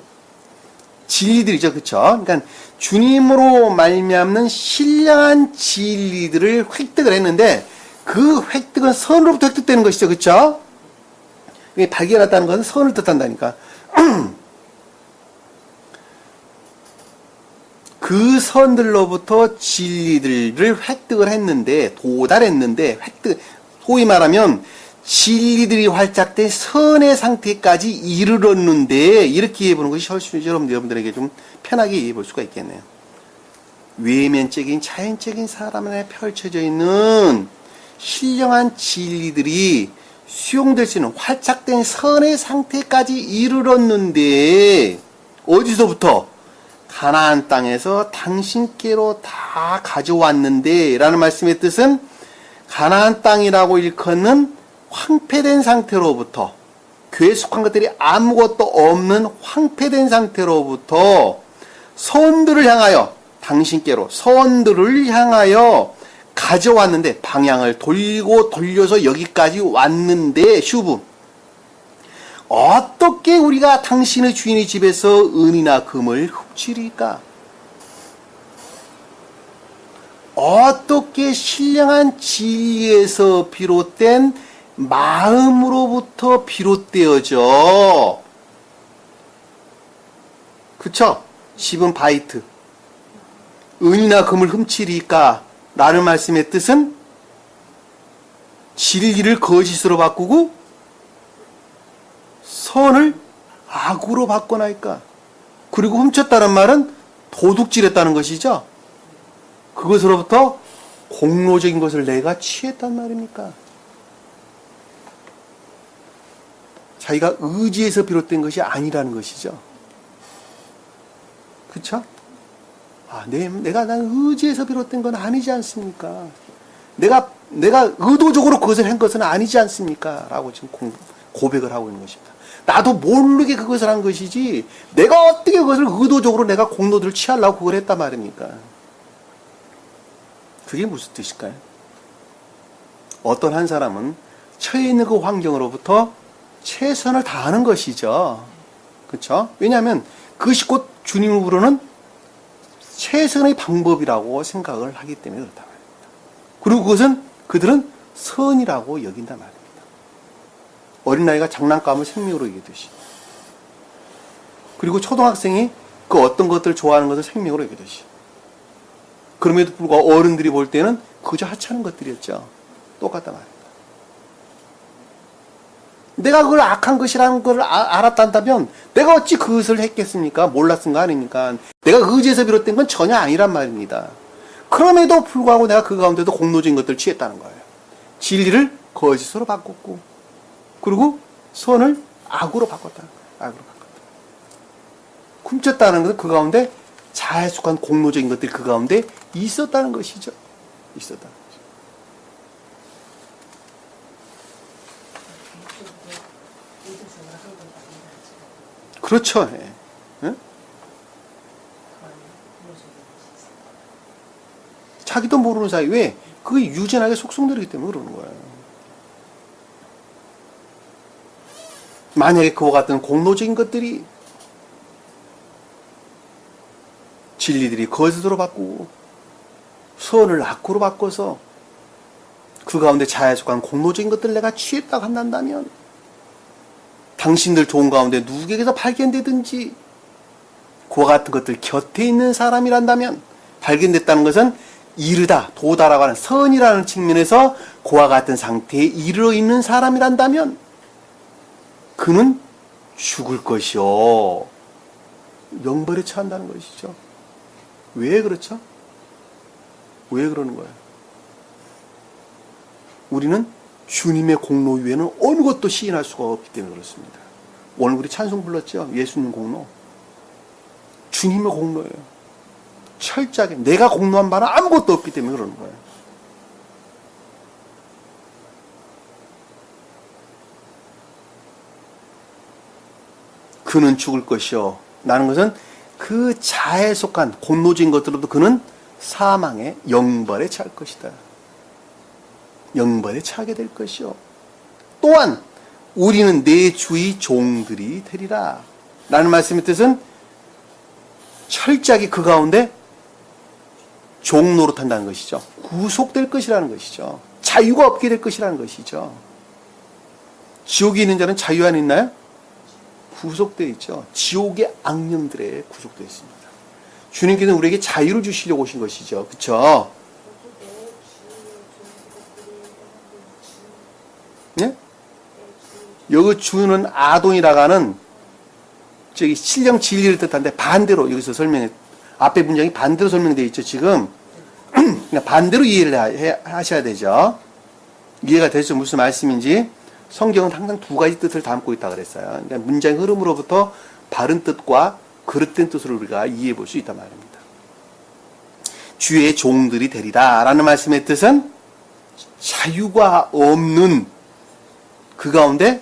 A: 진리들이죠. 그렇죠? 그러니까 주님으로 말미암는 신령한 진리들을 획득을 했는데 그 획득은 선으로부터 획득되는 것이죠. 그렇죠? 발견했다는 것은 선을 뜻한다니까. 그 선들로부터 진리들을 획득을 했는데, 도달했는데, 소위 말하면 진리들이 활착된 선의 상태까지 이르렀는데, 이렇게 이해해보는 것이 훨씬 여러분들에게 좀 편하게 이해해볼 수가 있겠네요. 외면적인, 자연적인 사람 안에 펼쳐져 있는 신령한 진리들이 수용될 수 있는 활착된 선의 상태까지 이르렀는데, 어디서부터? 가나안 땅에서 당신께로 다 가져왔는데 라는 말씀의 뜻은 가나안 땅이라고 일컫는 황폐된 상태로부터 교회에 속한 것들이 아무것도 없는 황폐된 상태로부터 선들을 향하여 당신께로 선들을 향하여 가져왔는데 방향을 돌리고 돌려서 여기까지 왔는데 슈브 어떻게 우리가 당신의 주인의 집에서 은이나 금을 훔치리까? 어떻게 신령한 진리에서 비롯된 마음으로부터 비롯되어져? 그쵸? 10은 바이트. 은이나 금을 훔치리까? 라는 말씀의 뜻은 진리를 거짓으로 바꾸고 선을 악으로 바꿔나니까. 그리고 훔쳤다는 말은 도둑질했다는 것이죠. 그것으로부터 공로적인 것을 내가 취했단 말입니까? 자기가 의지에서 비롯된 것이 아니라는 것이죠. 그쵸? 내가 의지에서 비롯된 건 아니지 않습니까? 내가 의도적으로 그것을 한 것은 아니지 않습니까? 라고 지금 고백을 하고 있는 것입니다. 나도 모르게 그것을 한 것이지, 내가 어떻게 그것을 의도적으로 내가 공로들을 취하려고 그걸 했단 말입니까? 그게 무슨 뜻일까요? 어떤 한 사람은 처해 있는 그 환경으로부터 최선을 다하는 것이죠. 그렇죠? 왜냐하면 그것이 곧 주님을 부르는 최선의 방법이라고 생각을 하기 때문에 그렇단 말입니다. 그리고 그들은 선이라고 여긴단 말입니다. 어린아이가 장난감을 생명으로 여기듯이. 그리고 초등학생이 그 어떤 것들을 좋아하는 것을 생명으로 여기듯이. 그럼에도 불구하고 어른들이 볼 때는 그저 하찮은 것들이었죠. 똑같단 말입니다. 내가 그걸 악한 것이라는 걸 알았단다면 내가 어찌 그것을 했겠습니까? 몰랐은 거 아닙니까? 내가 의지에서 비롯된 건 전혀 아니란 말입니다. 그럼에도 불구하고 내가 그 가운데도 공로적인 것들을 취했다는 거예요. 진리를 거짓으로 바꿨고, 그리고 선을 악으로 바꿨다는 거예요. 악으로 바꿨다. 훔쳤다는 것은 그 가운데 자에 속한 공로적인 것들이 그 가운데 있었다는 것이죠. 있었다는 거죠. 그렇죠. 예. 예? 자기도 모르는 사이. 왜? 그게 유전하게 속성들이기 때문에 그러는 거예요. 만약에 그와 같은 공로적인 것들이 진리들이 거짓으로 바꾸고 선을 악으로 바꿔서 그 가운데 자에 속한 공로적인 것들을 내가 취했다고 한다면 당신들 종 가운데 누구에게서 발견되든지 그와 같은 것들 곁에 있는 사람이란다면 발견됐다는 것은 이르다, 도다라고 하는 선이라는 측면에서 그와 같은 상태에 이르러 있는 사람이란다면 그는 죽을 것이요. 영벌에 처한다는 것이죠. 왜 그렇죠? 왜 그러는 거예요? 우리는 주님의 공로 위에는 어느 것도 시인할 수가 없기 때문에 그렇습니다. 오늘 우리 찬송 불렀죠? 예수님 공로. 주님의 공로예요. 철저하게 내가 공로한 바는 아무것도 없기 때문에 그러는 거예요. 그는 죽을 것이요. 라는 것은 그 자에 속한 공로적인 것들로부터 그는 사망의 영벌에 처할 것이다. 영벌에 처하게 될 것이요. 또한 우리는 내 주의 종들이 되리라. 라는 말씀의 뜻은 철저하게 그 가운데 종 노릇한다는 것이죠. 구속될 것이라는 것이죠. 자유가 없게 될 것이라는 것이죠. 지옥에 있는 자는 자유 안에 있나요? 구속되어 있죠. 지옥의 악령들에 구속되어 있습니다. 주님께서는 우리에게 자유를 주시려고 오신 것이죠. 그렇죠? 네? 여기 주는 아돈이라고 하는 저기 신령 진리를 뜻한데 반대로 여기서 설명해. 앞에 문장이 반대로 설명되어 있죠. 지금 그냥 반대로 이해를 하셔야 되죠. 이해가 되죠? 무슨 말씀인지. 성경은 항상 두 가지 뜻을 담고 있다 그랬어요. 그러니까 문장의 흐름으로부터 바른 뜻과 그릇된 뜻을 우리가 이해해 볼 수 있단 말입니다. 주의 종들이 되리라 라는 말씀의 뜻은 자유가 없는 그 가운데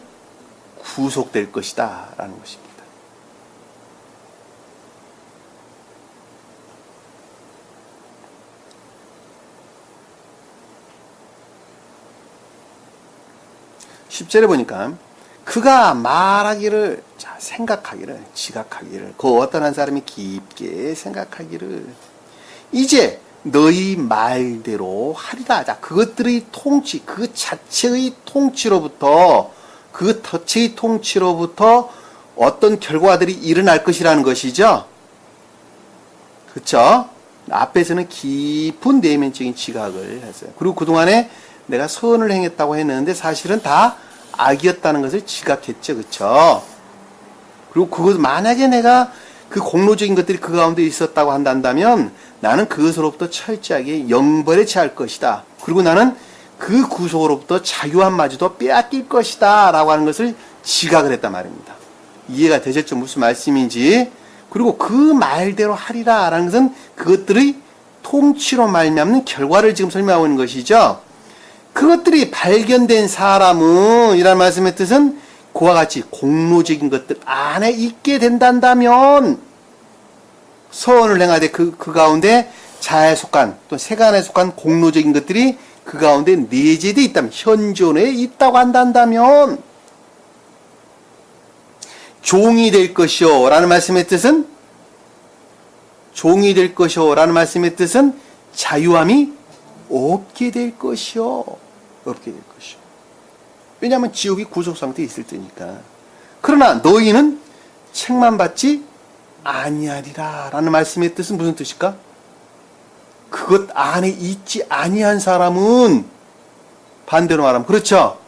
A: 구속될 것이다 라는 것입니다. (10절에) 보니까 그가 말하기를, 자, 생각하기를, 지각하기를, 그 어떤 한 사람이 깊게 생각하기를 이제 너희 말대로 하리라. 자, 그것들의 통치, 그 자체의 통치로부터, 그 덫의 통치로부터 어떤 결과들이 일어날 것이라는 것이죠. 그쵸? 앞에서는 깊은 내면적인 지각을 했어요. 그리고 그동안에 내가 선을 행했다고 했는데 사실은 다 악이었다는 것을 지각했죠. 그쵸? 그리고 그것 만약에 내가 그 공로적인 것들이 그 가운데 있었다고 한다면 나는 그것으로부터 철저하게 영벌에 처할 것이다. 그리고 나는 그 구속으로부터 자유함마저도 빼앗길 것이다 라고 하는 것을 지각을 했단 말입니다. 이해가 되셨죠? 무슨 말씀인지. 그리고 그 말대로 하리라 라는 것은 그것들의 통치로 말미암는 결과를 지금 설명하고 있는 것이죠. 그것들이 발견된 사람은 이라는 말씀의 뜻은 그와 같이 공로적인 것들 안에 있게 된다면 선을 행하되 그 가운데 자에 속한 또 세간에 속한 공로적인 것들이 그 가운데 내재되어 있다면 현존에 있다고 한다면 종이 될 것이요 라는 말씀의 뜻은 종이 될 것이요 라는 말씀의 뜻은 자유함이 없게 될 것이요 없게 될 것이요. 왜냐하면 지옥이 구속 상태에 있을 때니까. 그러나 너희는 책만 받지 아니하리라 라는 말씀의 뜻은 무슨 뜻일까? 그것 안에 있지 아니한 사람은 반대로 말하면 그렇죠?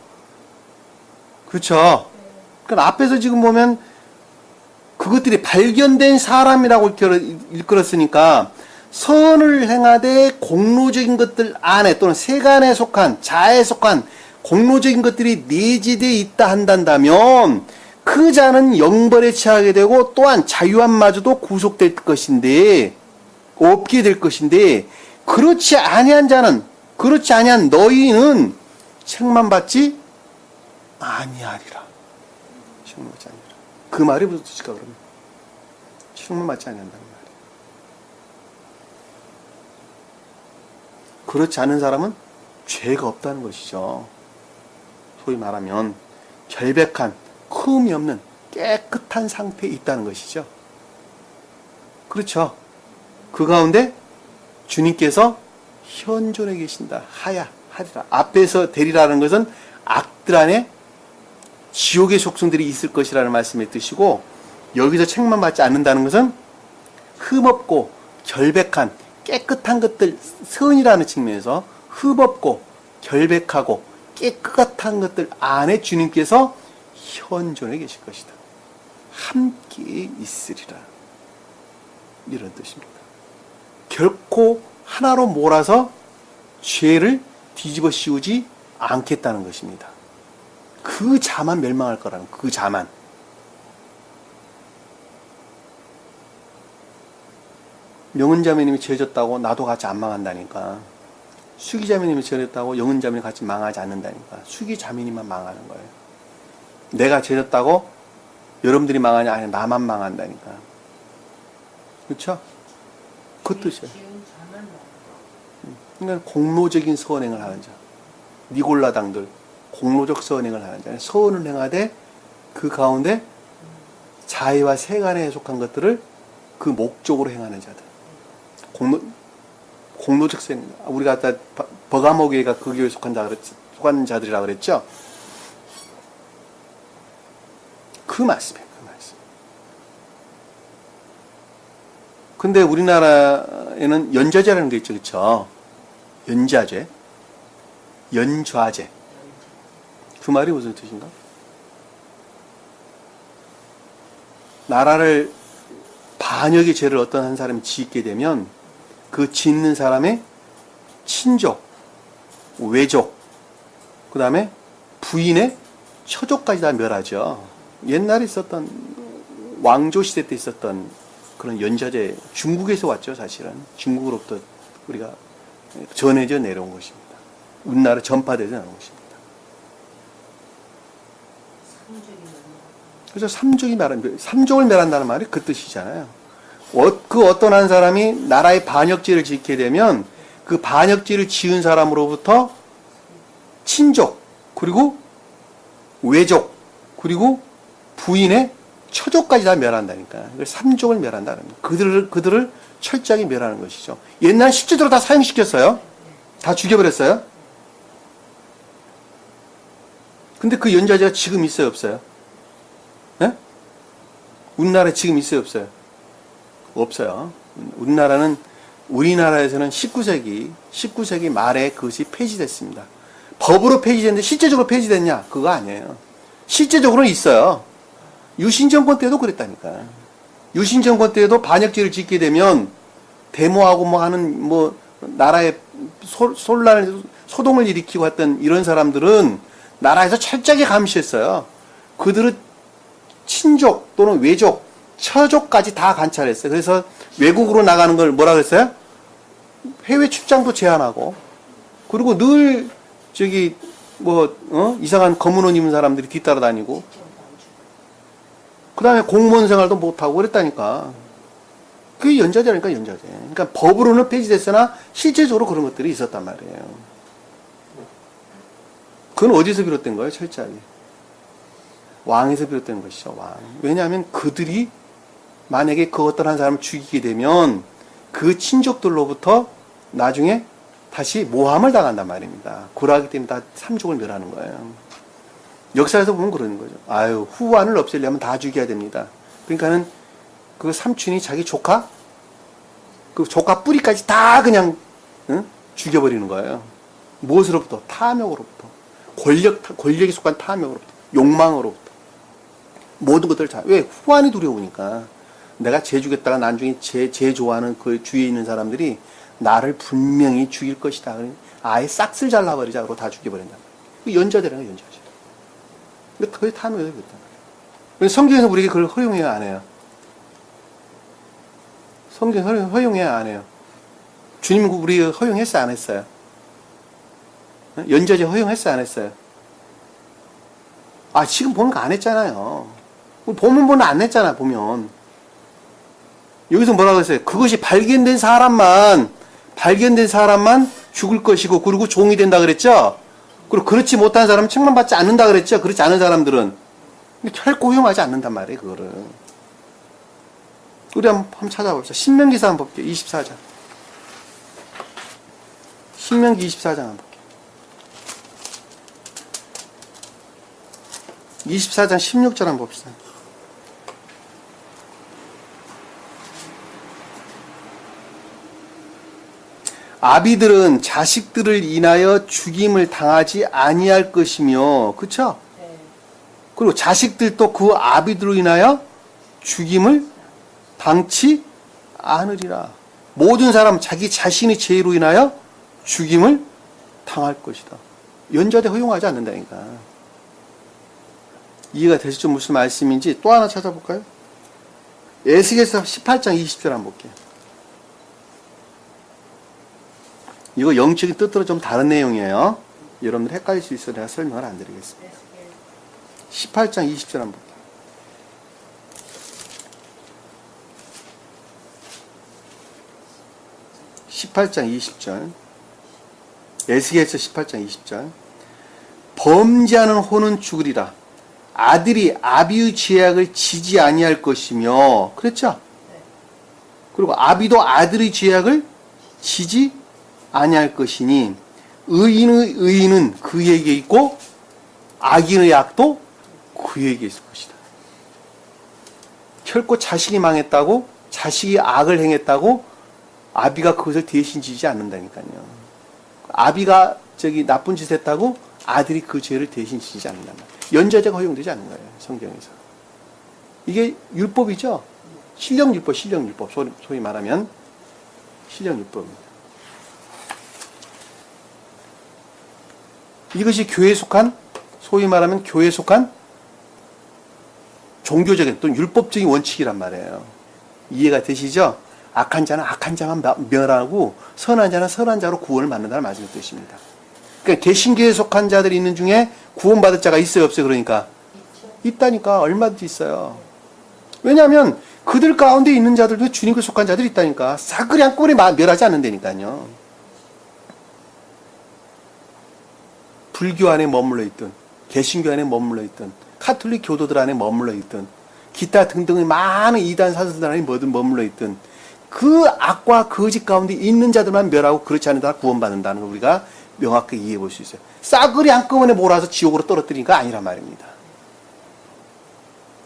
A: 그렇죠? 그러니까 앞에서 지금 보면 그것들이 발견된 사람이라고 일컬었으니까 선을 행하되 공로적인 것들 안에 또는 세간에 속한 자에 속한 공로적인 것들이 내재되어 있다 한다면 그 자는 영벌에 처하게 되고 또한 자유함마저도 구속될 것인데 없게 될 것인데 그렇지 아니한 자는 그렇지 아니한 너희는 책만 받지 아니하리라. 책만 받지 아니하리라. 그 말이 무슨 뜻일까 그러면? 책만 받지 아니한다는 말이에요. 그렇지 않은 사람은 죄가 없다는 것이죠. 소위 말하면 결백한 흠이 없는 깨끗한 상태에 있다는 것이죠. 그렇죠. 그 가운데 주님께서 현존해 계신다. 하리라. 앞에서 되리라는 것은 악들 안에 지옥의 속성들이 있을 것이라는 말씀의 뜻이고 여기서 책만 받지 않는다는 것은 흠없고 결백한 깨끗한 것들 선이라는 측면에서 흠없고 결백하고 깨끗한 것들 안에 주님께서 현존해 계실 것이다. 함께 있으리라. 이런 뜻입니다. 결코 하나로 몰아서 죄를 뒤집어 씌우지 않겠다는 것입니다. 그 자만 멸망할 거라는 그 자만. 명은자매님이 죄졌다고 나도 같이 안 망한다니까. 수기자매님이 죄졌다고 영은자매님이 같이 망하지 않는다니까. 수기자매님만 망하는 거예요. 내가 죄졌다고 여러분들이 망하냐? 아니 나만 망한다니까. 그렇죠? 그 뜻이에요. 그러니까 공로적인 선행을 하는 자. 니골라당들 공로적 선행을 하는 자. 선을 행하되 그 가운데 자의와 세간에 속한 것들을 그 목적으로 행하는 자들. 공로적 선행. 우리가 아까 버가모 교회가 그 교회에 속한 자들이라고 그랬죠? 그 말씀이에요. 그 말씀. 근데 우리나라에는 연좌제라는 게 있죠. 그렇죠? 연좌제. 연좌제. 그 말이 무슨 뜻인가? 나라를 반역의 죄를 어떤 한 사람이 짓게 되면 그 짓는 사람의 친족, 외족, 그 다음에 부인의 처족까지 다 멸하죠. 옛날에 있었던 왕조 시대 때 있었던 그런 연좌제, 중국에서 왔죠. 사실은 중국으로부터 우리가 전해져 내려온 것입니다. 우리나라 전파돼서 나온 것입니다. 그래서 삼족을 멸한다는 말이 그 뜻이잖아요. 그 어떤 한 사람이 나라의 반역죄를 짓게 되면 그 반역죄를 지은 사람으로부터 친족, 그리고 외족, 그리고 부인의 처족까지 다 멸한다니까. 삼족을 멸한다는 거예요. 그들을 철저하게 멸하는 것이죠. 옛날 실제로 다 사형시켰어요. 다 죽여버렸어요. 근데 그 연좌제가 지금 있어요, 없어요? 네? 우리나라에 지금 있어요, 없어요? 없어요. 우리나라에서는 19세기 말에 그것이 폐지됐습니다. 법으로 폐지됐는데 실제적으로 폐지됐냐? 그거 아니에요. 실제적으로는 있어요. 유신정권 때도 그랬다니까. 유신정권 때도 반역죄를 짓게 되면 데모하고 뭐 하는 뭐 나라에 소동을 일으키고 했던 이런 사람들은 나라에서 철저하게 감시했어요. 그들은 친족 또는 외족, 처족까지 다 관찰했어요. 그래서 외국으로 나가는 걸 뭐라 그랬어요? 해외 출장도 제한하고, 그리고 늘 저기 이상한 검은 옷 입은 사람들이 뒤따라 다니고, 그 다음에 공무원 생활도 못하고 그랬다니까. 그게 연좌제라니까, 연좌제. 그러니까 법으로는 폐지됐으나 실제적으로 그런 것들이 있었단 말이에요. 그건 어디서 비롯된 거예요, 철저하게? 왕에서 비롯된 것이죠, 왕. 왜냐하면 그들이 만약에 그 어떤 한 사람을 죽이게 되면 그 친족들로부터 나중에 다시 모함을 당한단 말입니다. 그러하기 때문에 다 삼족을 멸하는 거예요. 역사에서 보면 그러는 거죠. 아유, 후환을 없애려면 다 죽여야 됩니다. 그러니까는 그 삼촌이 자기 조카, 그 조카 뿌리까지 다 그냥 죽여버리는 거예요. 무엇으로부터? 탐욕으로부터. 권력에 속한 탐욕으로부터. 욕망으로부터. 모든 것들을 왜? 후환이 두려우니까. 내가 쟤 죽였다가 나중에 쟤 좋아하는 그 주위에 있는 사람들이 나를 분명히 죽일 것이다. 아예 싹쓸 잘라버리자. 그러고 다 죽여버린다. 연좌제라는 거예요, 연좌제. 그게 탐욕이에요, 그렇다. 성경에서 우리에게 그걸 허용해야 안 해요. 성경 허용해야 안 해요. 주님 우리 허용했어요, 안 했어요? 연좌제 허용했어요, 안 했어요? 아, 지금 보면 안 했잖아요. 보면 안 했잖아, 보면. 여기서 뭐라고 했어요? 그것이 발견된 사람만 죽을 것이고, 그리고 종이 된다 그랬죠? 그리고 그렇지 못한 사람은 책망받지 않는다 그랬죠? 그렇지 않은 사람들은. 결코 허용하지 않는단 말이에요, 그거를. 우리 한번 찾아봅시다. 신명기사 한번 볼게요. 24장. 신명기 24장 한번 볼게요. 24장 16절 한번 봅시다. 아비들은 자식들을 인하여 죽임을 당하지 아니할 것이며, 그쵸?
B: 네.
A: 그리고 자식들도 그 아비들로 인하여 죽임을 당치 않으리라. 모든 사람 자기 자신의 죄로 인하여 죽임을 당할 것이다. 연좌제 허용하지 않는다니까. 이해가 되시죠? 무슨 말씀인지 또 하나 찾아볼까요? 에스겔서 18장 20절 한번 볼게요. 이거 영적인 뜻으로 좀 다른 내용이에요. 여러분들 헷갈릴 수 있어서 내가 설명을 안 드리겠습니다. 18장 20절 한번 볼게요. 18장 20절. 에스겔서 18장 20절. 범죄하는 혼은 죽으리라. 아들이 아비의 죄악을 지지 아니할 것이며, 그랬죠? 그리고 아비도 아들의 죄악을 지지 아니할 것이니 의인의 의인은 그에게 있고 악인의 악도 그에게 있을 것이다. 결코 자식이 망했다고, 자식이 악을 행했다고 아비가 그것을 대신 지지 않는다니까요. 아비가 나쁜 짓 했다고 아들이 그 죄를 대신 지지 않는단 말이에요. 연좌제가 허용되지 않는 거예요, 성경에서. 이게 율법이죠? 신령율법, 소위 말하면 신령율법입니다. 이것이 교회에 속한, 소위 말하면 교회에 속한 종교적인 또는 율법적인 원칙이란 말이에요. 이해가 되시죠? 악한 자는 악한 자만 멸하고 선한 자는 선한 자로 구원을 받는다는 말씀의 뜻입니다. 그러니까 개신교에 속한 자들이 있는 중에 구원받을 자가 있어요, 없어요? 그러니까 있다니까. 얼마든지 있어요. 왜냐하면 그들 가운데 있는 자들도 주님께 속한 자들이 있다니까. 싸그리 한꺼번에 멸하지 않는다니까요. 불교 안에 머물러 있든, 개신교 안에 머물러 있든, 카톨릭 교도들 안에 머물러 있든, 기타 등등의 많은 이단 사설들 안에 뭐든 머물러 있든, 그 악과 거짓 가운데 있는 자들만 멸하고 그렇지 않은 자가 구원받는다는 걸 우리가 명확하게 이해해 볼 수 있어요. 싸그리 한꺼번에 몰아서 지옥으로 떨어뜨리니까 아니란 말입니다.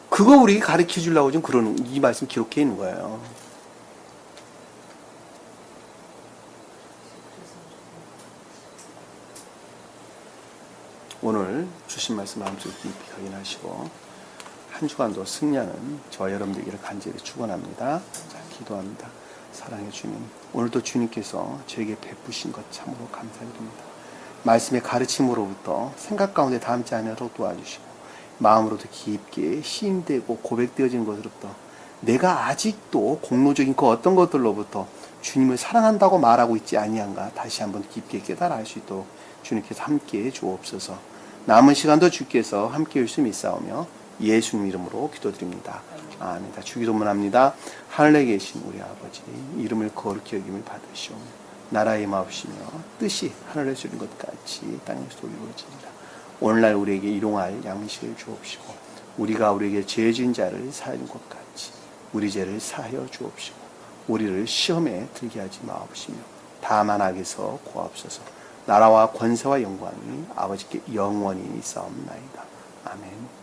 A: 그거 우리에게 가르쳐 주려고 지금 이 말씀 기록해 있는 거예요. 오늘 주신 말씀 마음속에 깊이 확인하시고 한 주간도 승리하는 저와 여러분들에게 간절히 축원합니다. 자, 기도합니다. 사랑해 주님, 오늘도 주님께서 저에게 베푸신 것 참으로 감사드립니다. 말씀의 가르침으로부터 생각 가운데 담지 않도록 도와주시고 마음으로도 깊게 시인되고 고백되어진 것으로부터 내가 아직도 공로적인 그 어떤 것들로부터 주님을 사랑한다고 말하고 있지 아니한가 다시 한번 깊게 깨달아 알 수 있도록 주님께서 함께해 주옵소서. 남은 시간도 주께서 함께해 주시며 믿사오며 예수님 이름으로 기도드립니다. 아멘. 주기도문합니다. 하늘에 계신 우리 아버지 이름을 거룩히 여김을 받으시오며 나라의 마옵시며 뜻이 하늘에서 이룬 것 같이 땅에서도 이루어지리라. 오늘날 우리에게 일용할 양식을 주옵시고 우리가 우리에게 죄 지은 자를 사하는 것 같이 우리 죄를 사하여 주옵시고 우리를 시험에 들게 하지 마옵시며 다만 악에서 구하옵소서. 나라와 권세와 영광이 아버지께 영원히 있사옵나이다. 아멘.